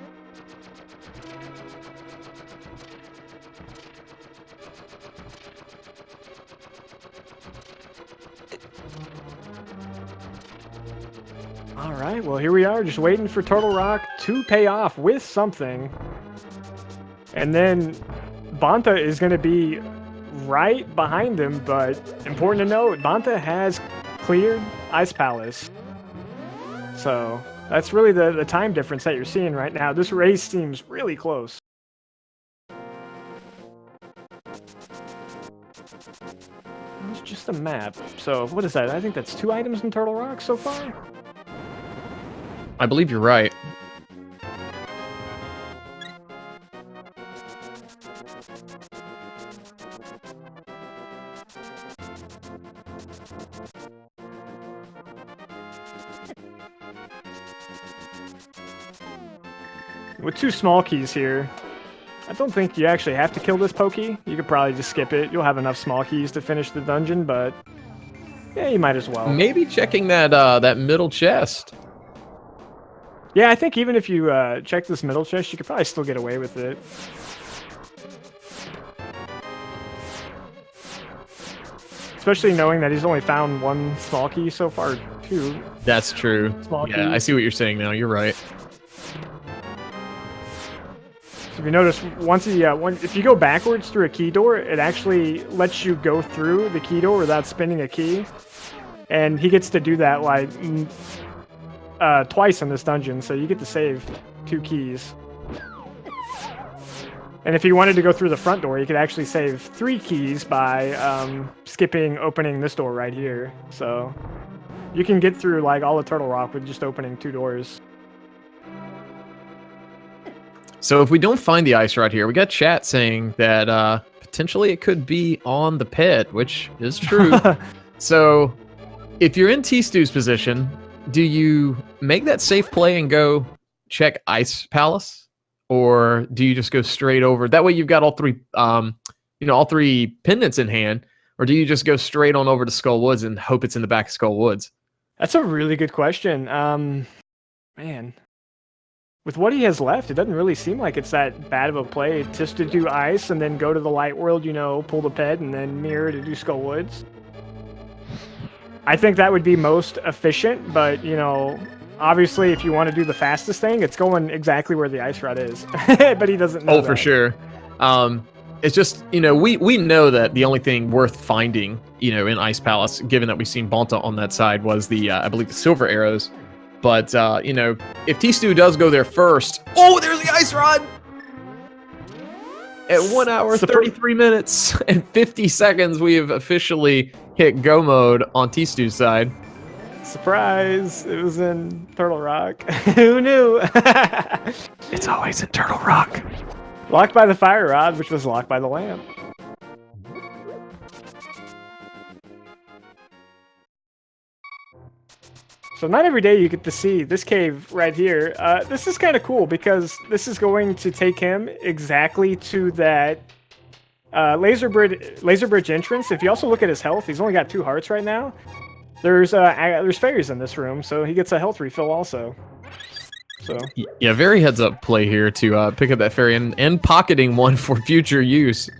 Alright, well here we are, just waiting for Turtle Rock to pay off with something. And then Bonta is going to be right behind him, but important to note, Bonta has cleared Ice Palace. So that's really the time difference that you're seeing right now. This race seems really close. It's just a map. So what is that? I think that's 2 items in Turtle Rock so far. I believe you're right. With 2 small keys here, I don't think you actually have to kill this Pokey. You could probably just skip it. You'll have enough small keys to finish the dungeon, but yeah, you might as well. Maybe checking that middle chest. Yeah, I think even if you check this middle chest, you could probably still get away with it. Especially knowing that he's only found 1 small key so far, too. That's true. Small yeah, keys. I see what you're saying now. You're right. So if you notice, if you go backwards through a key door, it actually lets you go through the key door without spinning a key. And he gets to do that like twice in this dungeon, so you get to save 2 keys. And if you wanted to go through the front door, you could actually save 3 keys by opening this door right here. So you can get through like all of Turtle Rock with just opening 2 doors. So if we don't find the ice rod here, we got chat saying that potentially it could be on the pit, which is true. So if you're in Tstew's position, do you make that safe play and go check Ice Palace, or do you just go straight over? That way you've got all 3, all 3 pendants in hand, or do you just go straight on over to Skull Woods and hope it's in the back of Skull Woods? That's a really good question. Man, with what he has left, it doesn't really seem like it's that bad of a play just to do Ice and then go to the Light World, pull the ped and then mirror to do Skull Woods. I think that would be most efficient, but, obviously if you want to do the fastest thing, it's going exactly where the ice rod is. But he doesn't know Oh, for sure. It's just, we know that the only thing worth finding, in Ice Palace, given that we've seen Bonta on that side, was the, I believe, the silver arrows. But, if Tstew does go there first... Oh, there's the ice rod! At 1 hour, 33 minutes, and 50 seconds, we have officially hit go mode on Tstew's side. Surprise! It was in Turtle Rock. Who knew? It's always in Turtle Rock. Locked by the fire rod, which was locked by the lamp. So not every day you get to see this cave right here. This is kind of cool because this is going to take him exactly to that Laser bridge entrance. If you also look at his health, he's only got 2 hearts right now. There's fairies in this room, so he gets a health refill also. So yeah, very heads up play here to pick up that fairy and pocketing one for future use.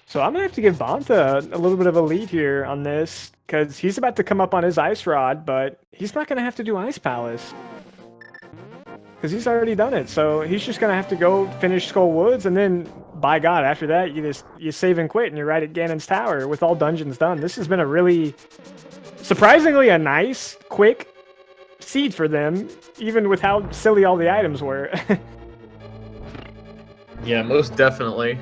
So I'm gonna have to give Bonta a little bit of a lead here on this, because he's about to come up on his ice rod, but he's not gonna have to do Ice Palace. Because he's already done it, so he's just gonna have to go finish Skull Woods, and then, by God, after that, you save and quit, and you're right at Ganon's Tower with all dungeons done. This has been a really, surprisingly, a nice, quick seed for them, even with how silly all the items were. Yeah, most definitely.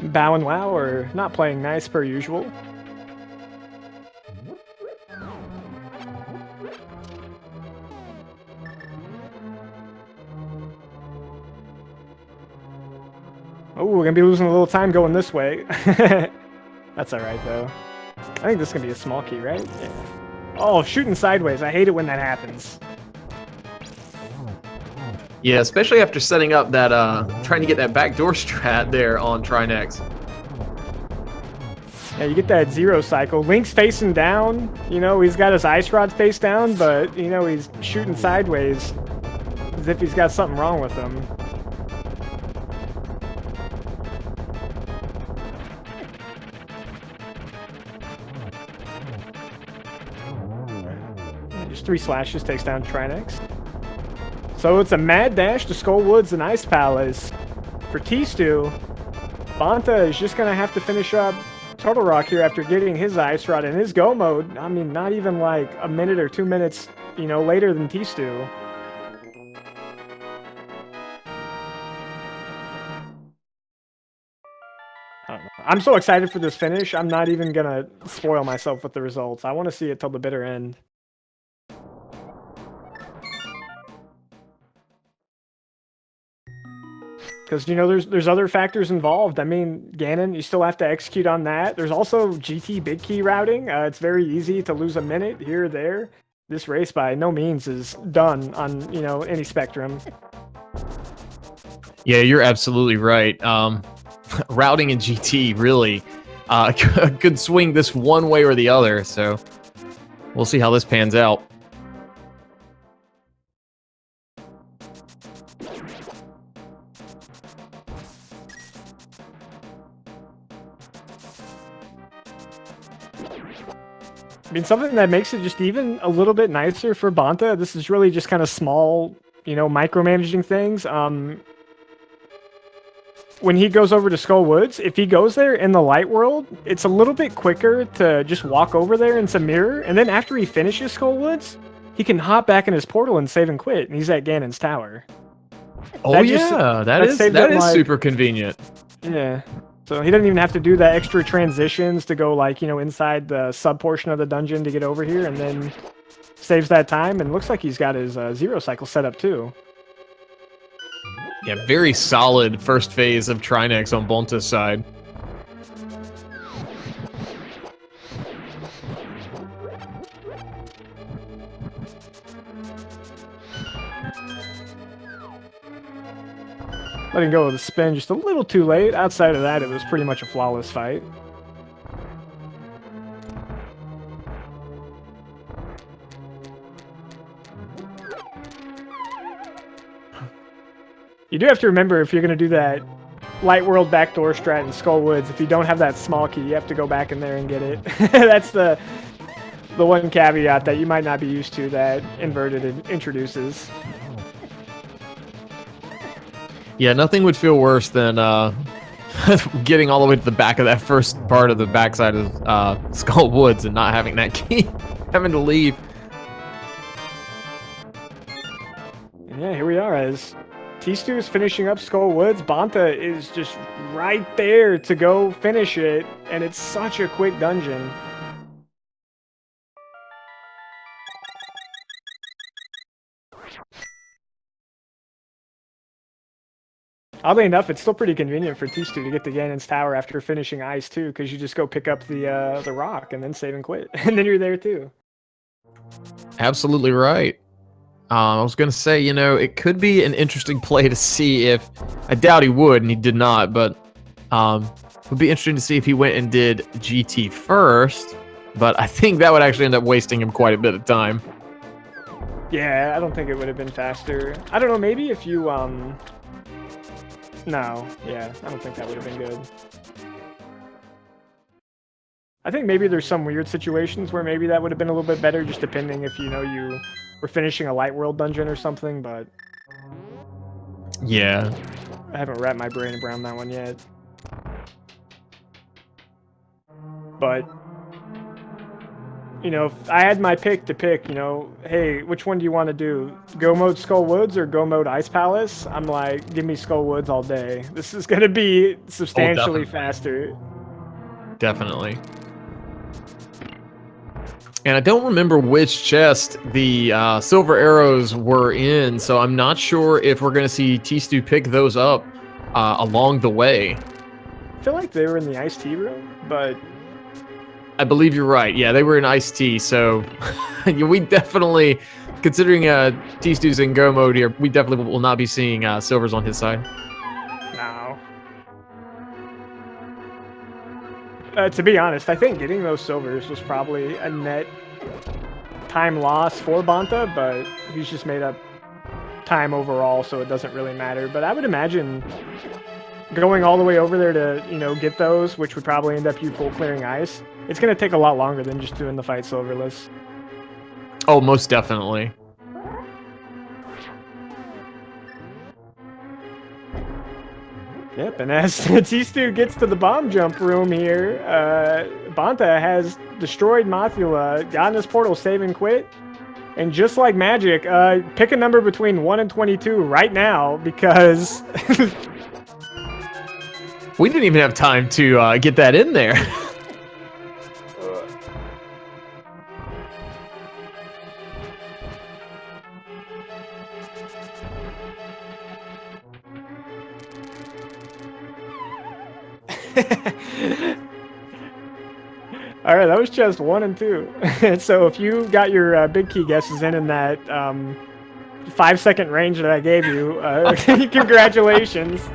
Bow and Wow are not playing nice per usual. Oh, we're gonna be losing a little time going this way. That's alright, though. I think this is gonna be a small key, right? Yeah. Oh, shooting sideways. I hate it when that happens. Yeah, especially after setting up that, trying to get that backdoor strat there on Trinex. Yeah, you get that 0 cycle. Link's facing down. You know, he's got his ice rod face down, but, you know, he's shooting sideways as if he's got something wrong with him. Just 3 slashes, takes down Trinex. So it's a mad dash to Skull Woods and Ice Palace. For Tstew, Bonta is just going to have to finish up Turtle Rock here after getting his Ice Rod in his go mode. I mean, not even like a minute or 2 minutes, you know, later than Tstew. I don't know. I'm so excited for this finish, I'm not even going to spoil myself with the results. I want to see it till the bitter end. Because, you know, there's other factors involved. I mean, Ganon, you still have to execute on that. There's also GT big key routing. It's very easy to lose a minute here or there. This race, by no means, is done on, you know, any spectrum. Yeah, you're absolutely right. Routing and GT really could swing this one way or the other, so we'll see how this pans out. I mean, something that makes it just even a little bit nicer for Bonta, this is really just kind of small, you know, micromanaging things. When he goes over to Skull Woods, if he goes there in the light world, it's a little bit quicker to just walk over there into Mirror, and then after he finishes Skull Woods, he can hop back in his portal and save and quit, and he's at Ganon's Tower. Oh yeah, that is like, super convenient. Yeah. So he doesn't even have to do that extra transitions to go, like, you know, inside the sub portion of the dungeon to get over here, and then saves that time, and looks like he's got his 0 cycle set up too. Yeah, very solid first phase of Trinex on Bonta's side. Letting go of the spin just a little too late. Outside of that, it was pretty much a flawless fight. You do have to remember, if you're going to do that Light World backdoor strat in Skull Woods, if you don't have that small key, you have to go back in there and get it. That's the one caveat that you might not be used to that Inverted introduces. Yeah, nothing would feel worse than getting all the way to the back of that first part of the backside of Skull Woods and not having that key, having to leave. Yeah, here we are as Tstew is finishing up Skull Woods. Bonta is just right there to go finish it, and it's such a quick dungeon. Oddly enough, it's still pretty convenient for Tstew to get to Ganon's Tower after finishing Ice too, because you just go pick up the rock and then save and quit, and then you're there too. Absolutely right. I was going to say, you know, it could be an interesting play to see if, I doubt he would, and he did not, but it would be interesting to see if he went and did GT first, but I think that would actually end up wasting him quite a bit of time. Yeah, I don't think it would have been faster. I don't know, maybe if you, no, yeah, I don't think that would have been good. I think maybe there's some weird situations where maybe that would have been a little bit better, just depending if, you know, you were finishing a light world dungeon or something, but... Yeah. I haven't wrapped my brain around that one yet. But... you know, if I had my pick to pick, you know, hey, which one do you want to do? Go mode Skull Woods or go mode Ice Palace? I'm like, give me Skull Woods all day. This is going to be substantially faster. Definitely. And I don't remember which chest the silver arrows were in, so I'm not sure if we're going to see Tstew pick those up along the way. I feel like they were in the iced tea room, but... I believe you're right. Yeah, they were in iced tea, so we definitely, considering Tstew's in go mode here, we definitely will not be seeing silvers on his side. No. To be honest, I think getting those silvers was probably a net time loss for Bonta, but he's just made up time overall, so it doesn't really matter. But I would imagine going all the way over there to, you know, get those, which would probably end up you full clearing ice, it's going to take a lot longer than just doing the fight silverless. Oh, most definitely. Yep, and as Tstew gets to the bomb jump room here, Bonta has destroyed Mothula, gotten his portal save and quit, and just like magic, pick a number between 1 and 22 right now, because... we didn't even have time to get that in there. All right, that was chest 1 and 2. So if you got your big key guesses in that 5-second range that I gave you, congratulations.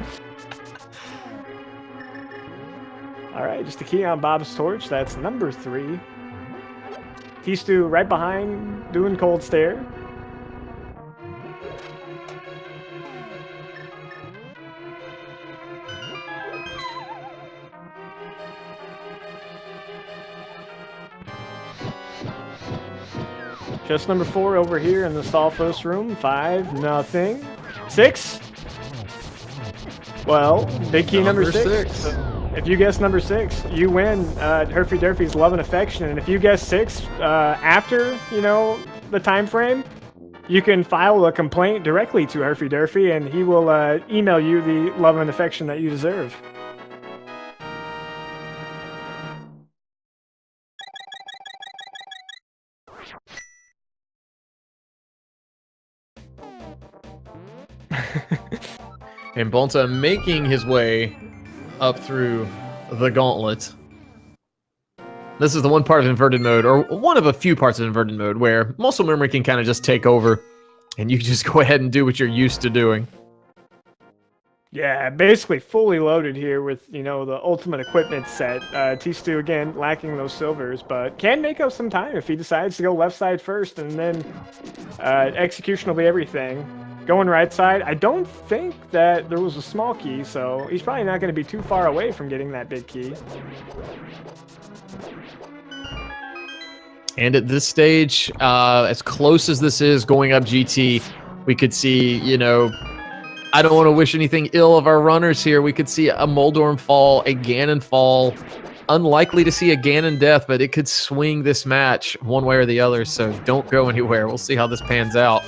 All right, just a key on Bob's torch. That's number 3. Tstew right behind, doing cold stare. Just number 4 over here in the Stalfos room. 5-0. 6. Well, big key number 6. So if you guess number 6, you win Herfy Durfy's Love and Affection. And if you guess 6 after, you know, the time frame, you can file a complaint directly to Herfy Durfy, and he will email you the love and affection that you deserve. And Bonta making his way up through the gauntlet. This is the one part of inverted mode, or one of a few parts of inverted mode, where muscle memory can kind of just take over, and you just go ahead and do what you're used to doing. Yeah, basically fully loaded here with, you know, the ultimate equipment set. Tstew, again, lacking those silvers, but can make up some time if he decides to go left side first, and then execution will be everything. Going right side, I don't think that there was a small key, so he's probably not going to be too far away from getting that big key. And at this stage, as close as this is going up GT, we could see, you know, I don't want to wish anything ill of our runners here. We could see a Moldorm fall, a Ganon fall. Unlikely to see a Ganon death, but it could swing this match one way or the other, so don't go anywhere. We'll see how this pans out.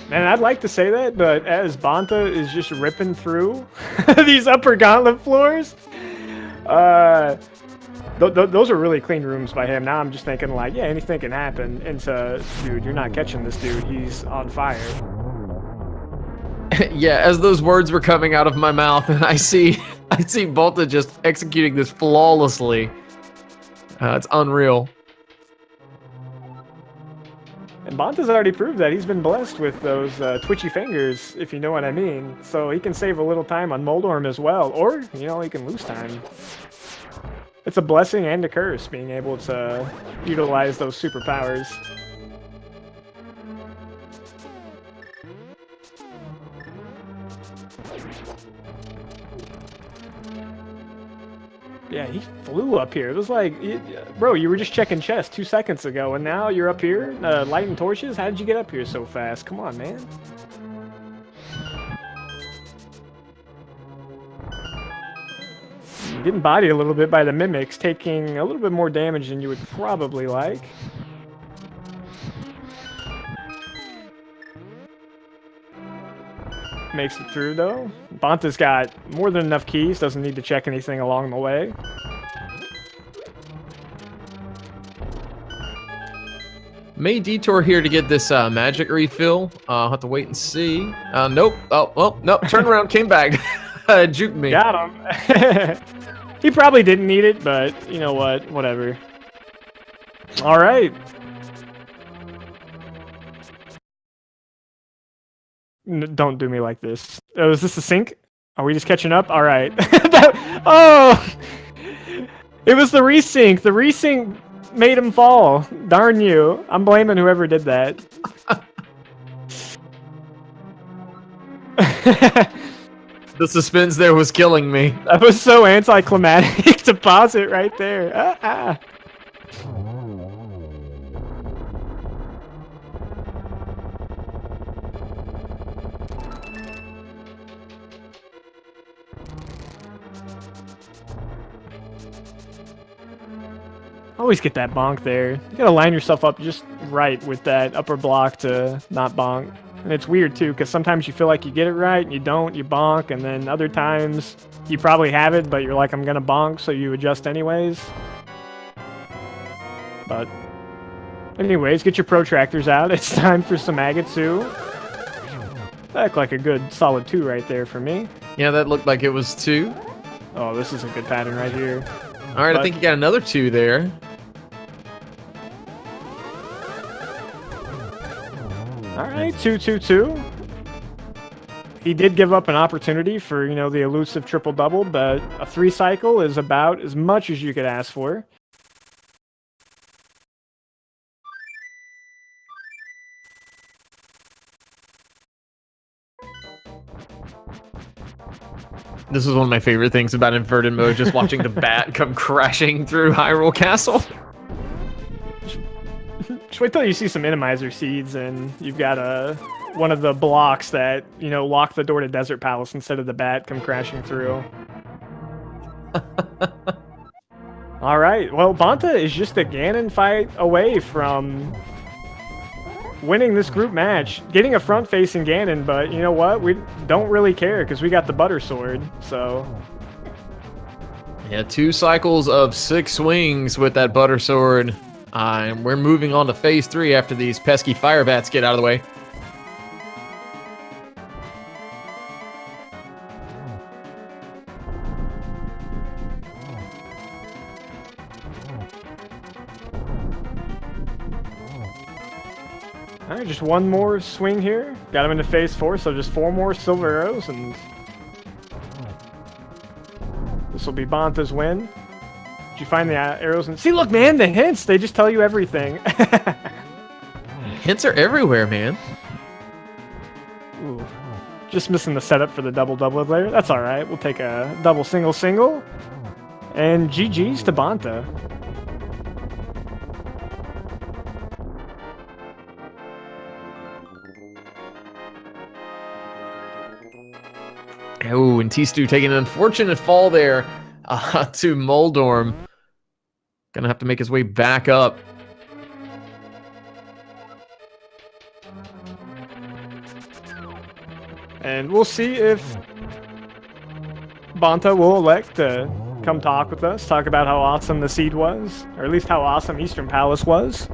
Man, I'd like to say that, but as Bonta is just ripping through these upper gauntlet floors, those are really clean rooms by him. Now I'm just thinking like, yeah, anything can happen. And so, dude, you're not catching this dude. He's on fire. Yeah, as those words were coming out of my mouth, and I see Bonta just executing this flawlessly. It's unreal. And Bonta's already proved that he's been blessed with those twitchy fingers, if you know what I mean. So he can save a little time on Moldorm as well, or, you know, he can lose time. It's a blessing and a curse being able to utilize those superpowers. Yeah, he flew up here. It was like, bro, you were just checking chest 2 seconds ago, and now you're up here lighting torches? How did you get up here so fast? Come on, man. You're getting bodied a little bit by the mimics, taking a little bit more damage than you would probably like. Makes it through, though. Bonta's got more than enough keys, doesn't need to check anything along the way. May detour here to get this magic refill. I'll have to wait and see. Nope. Oh, well, nope. Turn around, came back. Juked me. Got him. He probably didn't need it, but you know what? Whatever. All right. Don't do me like this. Oh, is this a sync? Are we just catching up? All right. Oh! It was the resync. The resync made him fall. Darn you. I'm blaming whoever did that. The suspense there was killing me. That was so anticlimactic to pause it right there. Always get that bonk there. You gotta line yourself up just right with that upper block to not bonk. And it's weird too, because sometimes you feel like you get it right and you don't, you bonk, and then other times you probably have it, but you're like, I'm gonna bonk, so you adjust anyways. But anyways, get your protractors out. It's time for some Agatsu. That looked like a good solid 2 right there for me. Yeah, that looked like it was 2. Oh, this is a good pattern right here. All right, I think you got another 2 there. All right, 2-2-2. He did give up an opportunity for, you know, the elusive triple-double, but a 3 cycle is about as much as you could ask for. This is one of my favorite things about inverted mode, just watching the bat come crashing through Hyrule Castle. Just wait till you see some Randomizer seeds and you've got one of the blocks that, you know, lock the door to Desert Palace instead of the bat come crashing through. All right, well, Bonta is just a Ganon fight away from winning this group match, getting a front-facing Ganon, but you know what? We don't really care because we got the Butter Sword, so... Yeah, 2 cycles of 6 swings with that Butter Sword. And we're moving on to Phase 3 after these pesky fire bats get out of the way. Alright, just one more swing here. Got him into Phase 4, so just 4 more silver arrows, and this will be Bonta's win. Did you find the arrows? And see, look, man, the hints, they just tell you everything. Hints are everywhere, man. Ooh. Just missing the setup for the double-double there. That's alright. We'll take a double single-single. And GG's to Bonta. Oh, and Tstew taking an unfortunate fall there to Moldorm. Gonna have to make his way back up. And we'll see if Bonta will elect to come talk with us, talk about how awesome the seed was, or at least how awesome Eastern Palace was.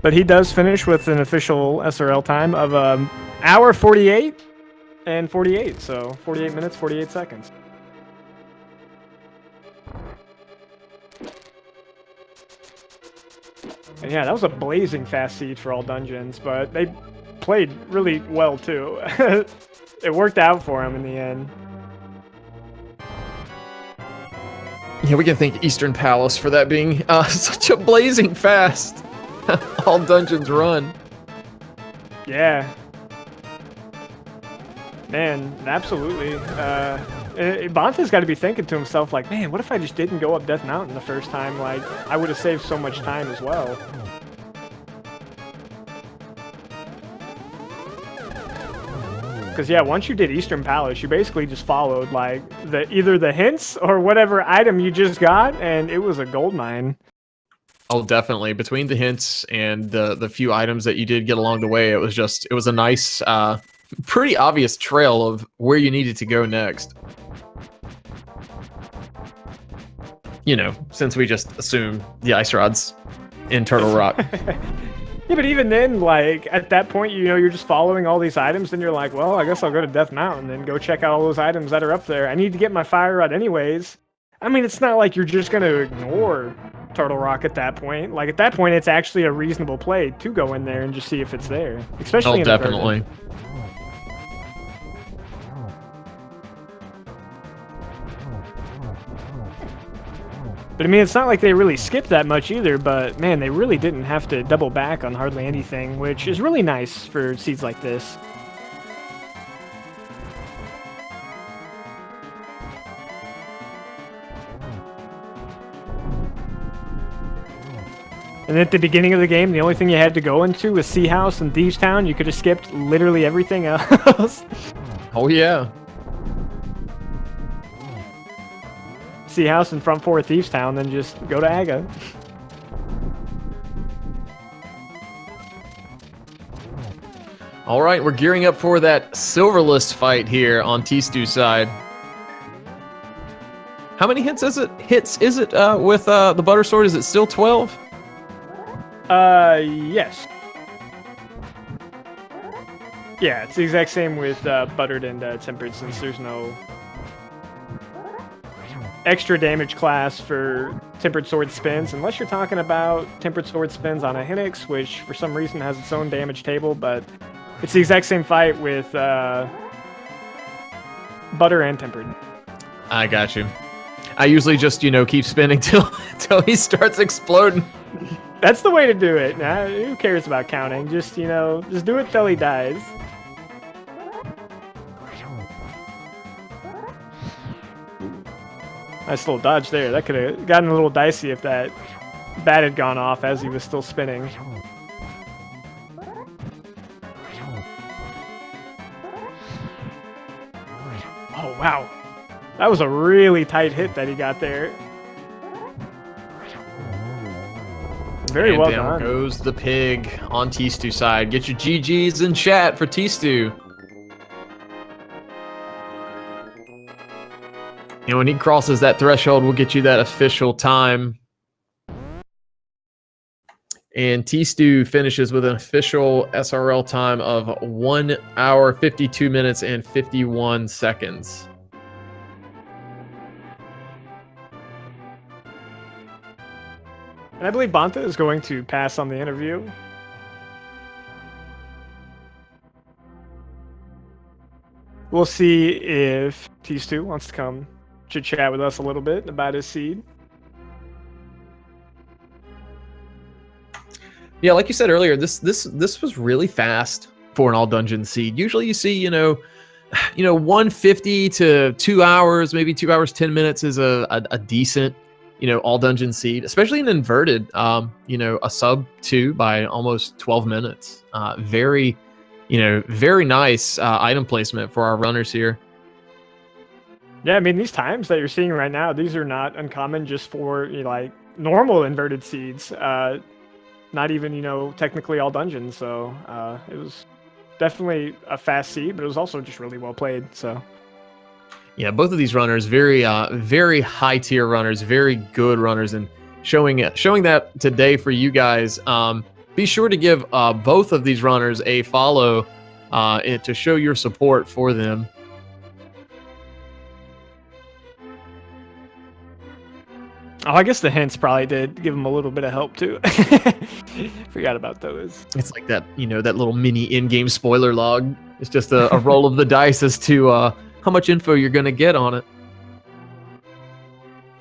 But he does finish with an official SRL time of hour 48 and 48, so 48 minutes, 48 seconds. And yeah, that was a blazing fast seed for all dungeons, but they played really well too. It worked out for them in the end. Yeah, we can thank Eastern Palace for that being such a blazing fast all dungeons run. Yeah. Man, absolutely. Bonta's got to be thinking to himself, like, man, what if I just didn't go up Death Mountain the first time? Like, I would have saved so much time as well. Because, yeah, once you did Eastern Palace, you basically just followed, like, either the hints or whatever item you just got, and it was a gold mine. Oh, definitely. Between the hints and the few items that you did get along the way, it was a nice, pretty obvious trail of where you needed to go next. You know, since we just assume the ice rod's in Turtle Rock. Yeah, but even then, like, at that point, you know, you're just following all these items, and you're like, well, I guess I'll go to Death Mountain and go check out all those items that are up there. I need to get my fire rod anyways. I mean, it's not like you're just going to ignore Turtle Rock at that point. Like, at that point, it's actually a reasonable play to go in there and just see if it's there. Especially in definitely. But I mean, it's not like they really skipped that much either, but man, they really didn't have to double back on hardly anything, which is really nice for seeds like this. And at the beginning of the game, the only thing you had to go into was Sea House and Thieves Town. You could have skipped literally everything else. Oh, yeah. Sea House and Front 4 Thieves Town, then just go to Aga. All right, we're gearing up for that silver list fight here on Tstew's side. How many hits is it? With the butter sword? Is it still 12? Yes. Yeah, it's the exact same with buttered and tempered, since there's no extra damage class for tempered sword spins, unless you're talking about tempered sword spins on a Hinix, which for some reason has its own damage table, but it's the exact same fight with butter and tempered. I got you. I usually just, you know, keep spinning till he starts exploding. That's the way to do it. Nah, who cares about counting? Just, you know, just do it till he dies. Nice little dodge there. That could have gotten a little dicey if that bat had gone off as he was still spinning. Oh, wow. That was a really tight hit that he got there. Very well done. Down goes the pig on Tstew's side. Get your GGs in chat for Tstew. And when he crosses that threshold, we'll get you that official time. And Tstew finishes with an official SRL time of 1 hour, 52 minutes, and 51 seconds. And I believe Bonta is going to pass on the interview. We'll see if Tstew wants to come chit-chat with us a little bit about his seed. Yeah, like you said earlier, this was really fast for an all dungeon seed. Usually you see, you know, 150 to 2 hours, maybe 2 hours 10 minutes is a decent, you know, all dungeon seed, especially an inverted, you know, a sub 2 by almost 12 minutes. Very nice item placement for our runners here. Yeah, I mean, these times that you're seeing right now, these are not uncommon just for, you know, like normal inverted seeds. Not even, you know, technically all dungeons. So it was definitely a fast seed, but it was also just really well played. So yeah, both of these runners, very high tier runners, very good runners, and showing that today for you guys. Be sure to give both of these runners a follow to show your support for them. Oh, I guess the hints probably did give him a little bit of help too. Forgot about those. It's like that, that little mini in-game spoiler log. It's just a roll of the dice as to how much info you're going to get on it.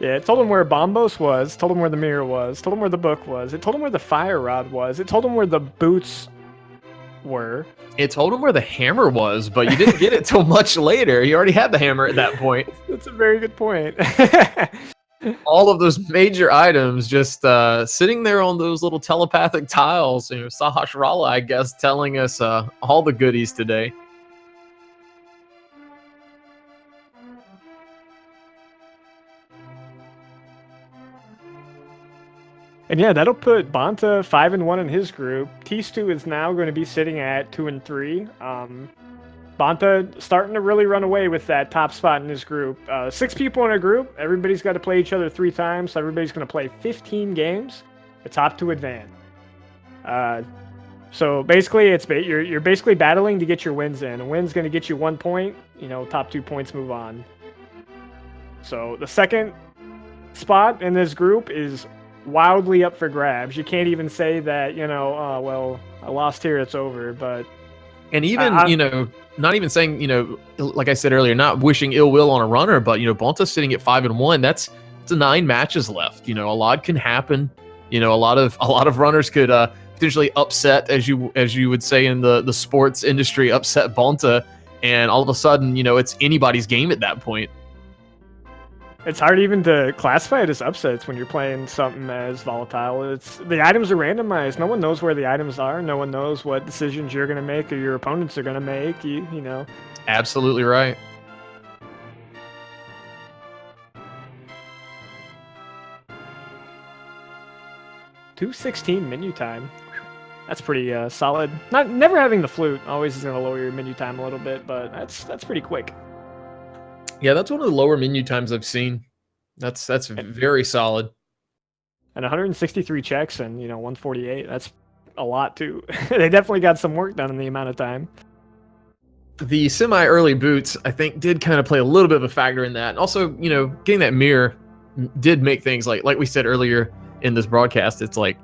Yeah, it told him where Bombos was, told him where the mirror was, told him where the book was, it told him where the fire rod was, it told him where the boots were. It told him where the hammer was, but you didn't get it till much later. You already had the hammer at that point. That's a very good point. All of those major items just sitting there on those little telepathic tiles. Sahasrara, I guess, telling us all the goodies today. And yeah, that'll put Bonta 5-1 in his group. Tstew is now going to be sitting at 2-3. Bonta starting to really run away with that top spot in his group. 6 people in a group. Everybody's got to play each other 3 times. So everybody's going to play 15 games. The top 2 advance. So basically, you're basically battling to get your wins in. A win's going to get you 1 point. Top 2 points move on. So the second spot in this group is wildly up for grabs. You can't even say that, oh, well, I lost here, it's over. But and even, not even saying, like I said earlier, not wishing ill will on a runner, but Bonta's sitting at 5-1. That's 9 matches left. A lot can happen. A lot of runners could potentially upset, as you would say in the sports industry, upset Bonta, and all of a sudden, it's anybody's game at that point. It's hard even to classify it as upsets when you're playing something as volatile. The items are randomized. No one knows where the items are. No one knows what decisions you're going to make or your opponents are going to make. You know. Absolutely right. $2.16 menu time. That's pretty solid. Never having the flute always is going to lower your menu time a little bit, but that's pretty quick. Yeah, that's one of the lower menu times I've seen. That's very solid. And 163 checks and 148. That's a lot too. They definitely got some work done in the amount of time. The semi-early boots, I think, did kind of play a little bit of a factor in that. And also, getting that mirror did make things like we said earlier in this broadcast. It's like,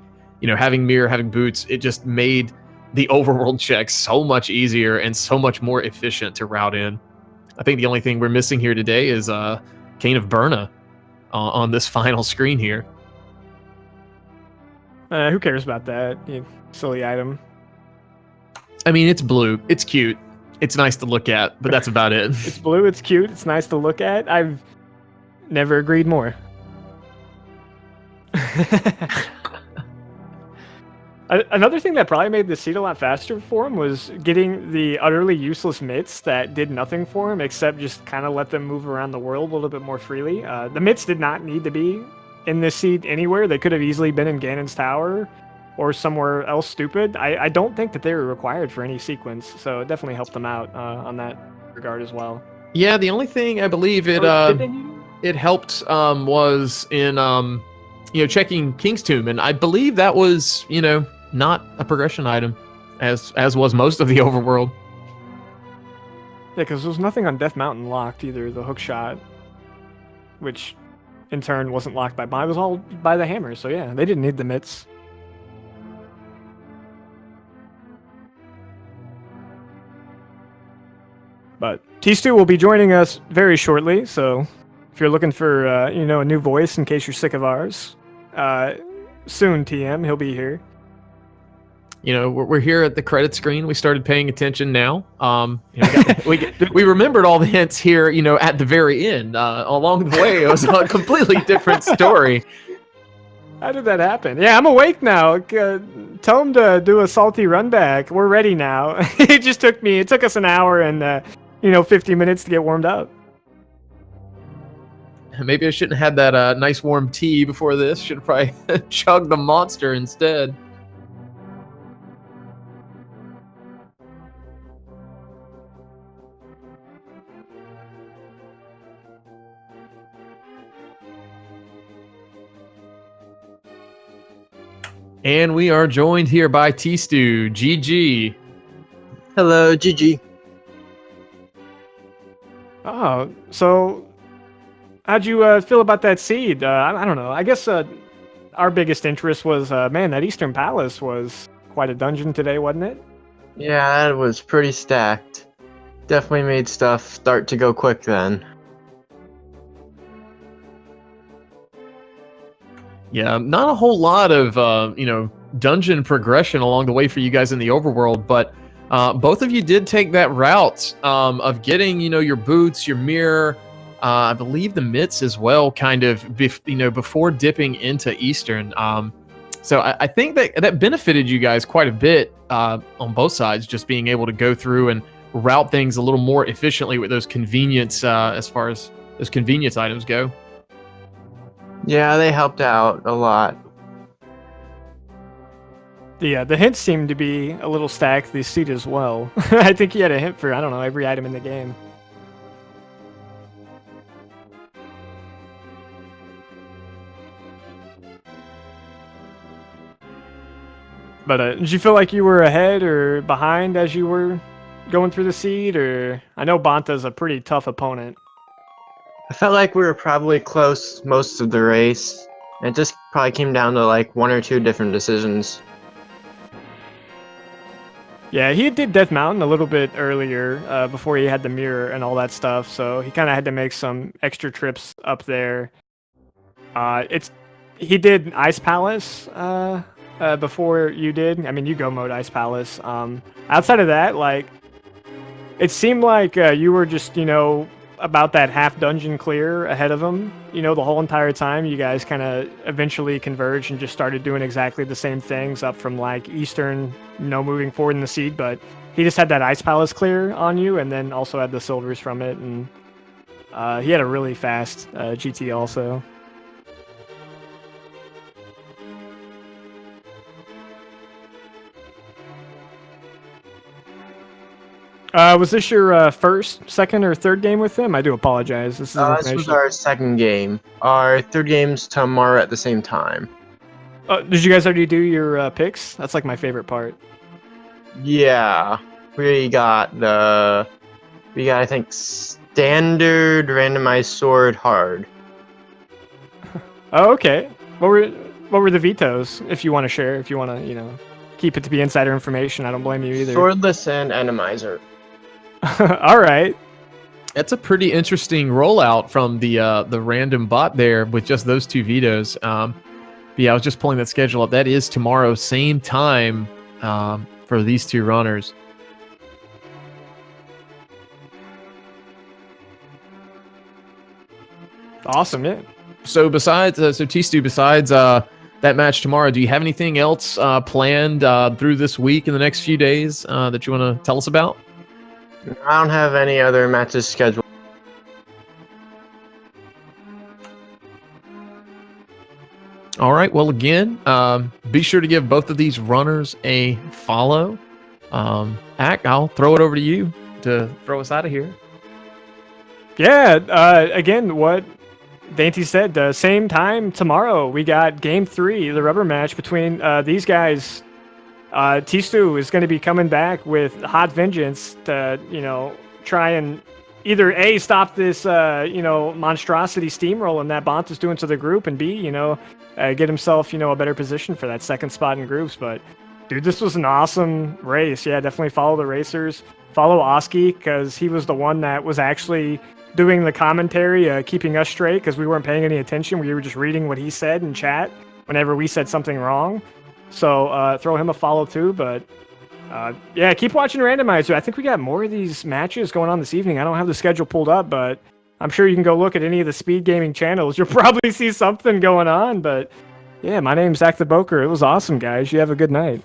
having mirror, having boots, it just made the overworld checks so much easier and so much more efficient to route in. I think the only thing we're missing here today is Cane of Burna on this final screen here. Who cares about that? You silly item. I mean, it's blue. It's cute. It's nice to look at, but that's about it. It's blue. It's cute. It's nice to look at. I've never agreed more. Another thing that probably made the seed a lot faster for him was getting the utterly useless mitts that did nothing for him except just kind of let them move around the world a little bit more freely. The mitts did not need to be in this seed anywhere. They could have easily been in Ganon's Tower or somewhere else stupid. I don't think that they were required for any sequence, so it definitely helped them out on that regard as well. Yeah, the only thing I believe it helped was in checking King's Tomb, and I believe that was not a progression item, as was most of the overworld. Yeah, because there was nothing on Death Mountain locked either. The hook shot, which in turn wasn't locked by Bomb. It was all by the hammer. So yeah, they didn't need the mitts. But Tstew will be joining us very shortly. So if you're looking for a new voice in case you're sick of ours, soon TM he'll be here. We're here at the credit screen. We started paying attention now. We remembered all the hints here, at the very end. Along the way, it was a completely different story. How did that happen? Yeah, I'm awake now. Tell him to do a salty run back. We're ready now. It took us an hour and, 50 minutes to get warmed up. Maybe I shouldn't have had that nice warm tea before this. Should have probably chugged the monster instead. And we are joined here by Tstew, GG. Hello, GG. Oh, so How'd you feel about that seed? I don't know. I guess our biggest interest was, man, that Eastern Palace was quite a dungeon today, wasn't it? Yeah, that was pretty stacked. Definitely made stuff start to go quick then. Yeah, not a whole lot of dungeon progression along the way for you guys in the overworld, but both of you did take that route of getting your boots, your mirror, I believe the mitts as well, kind of before dipping into Eastern. So I think that benefited you guys quite a bit on both sides, just being able to go through and route things a little more efficiently with those convenience as far as those convenience items go. Yeah, they helped out a lot. The hints seemed to be a little stacked this seed as well. I think he had a hint for, I don't know, every item in the game. But did you feel like you were ahead or behind as you were going through the seed? Or I know Bonta's a pretty tough opponent. I felt like we were probably close most of the race. It just probably came down to like 1 or 2 different decisions. Yeah, he did Death Mountain a little bit earlier before he had the mirror and all that stuff, so he kind of had to make some extra trips up there. He did Ice Palace before you did. I mean, you go mode Ice Palace. Outside of that, like, it seemed like you were just, about that half dungeon clear ahead of him, the whole entire time. You guys kind of eventually converged and just started doing exactly the same things up from like Eastern, moving forward in the seed. But he just had that Ice Palace clear on you, and then also had the silvers from it, and he had a really fast GT also. Was this your first, second, or third game with him? I do apologize. This was our second game. Our third game's tomorrow at the same time. Did you guys already do your picks? That's like my favorite part. Yeah, we got I think standard, randomized, sword, hard. Oh, okay. What were the vetoes? If you want to share, if you want to, keep it to be insider information, I don't blame you either. Swordless and Randomizer. All right. That's a pretty interesting rollout from the random bot there with just those 2 vetoes. But yeah, I was just pulling that schedule up. That is tomorrow, same time for these 2 runners. Awesome, yeah. So besides, Tstew, besides that match tomorrow, do you have anything else planned through this week in the next few days that you want to tell us about? I don't have any other matches scheduled. All right. Well, again, be sure to give both of these runners a follow. Ack, I'll throw it over to you to throw us out of here. Yeah. Again, what Dainty said, same time tomorrow. We got Game 3, the rubber match between these guys. Tstew is going to be coming back with hot vengeance to, try and either A, stop this, monstrosity steamrolling that Bonta's doing to the group, and B, get himself, a better position for that second spot in groups. But, dude, this was an awesome race. Yeah, definitely follow the racers. Follow Oski, because he was the one that was actually doing the commentary, keeping us straight, because we weren't paying any attention. We were just reading what he said in chat whenever we said something wrong. So throw him a follow too, but yeah, keep watching Randomizer. I think we got more of these matches going on this evening. I don't have the schedule pulled up, but I'm sure you can go look at any of the speed gaming channels. You'll probably see something going on, but yeah, my name's Zach the Boker. It was awesome, guys. You have a good night.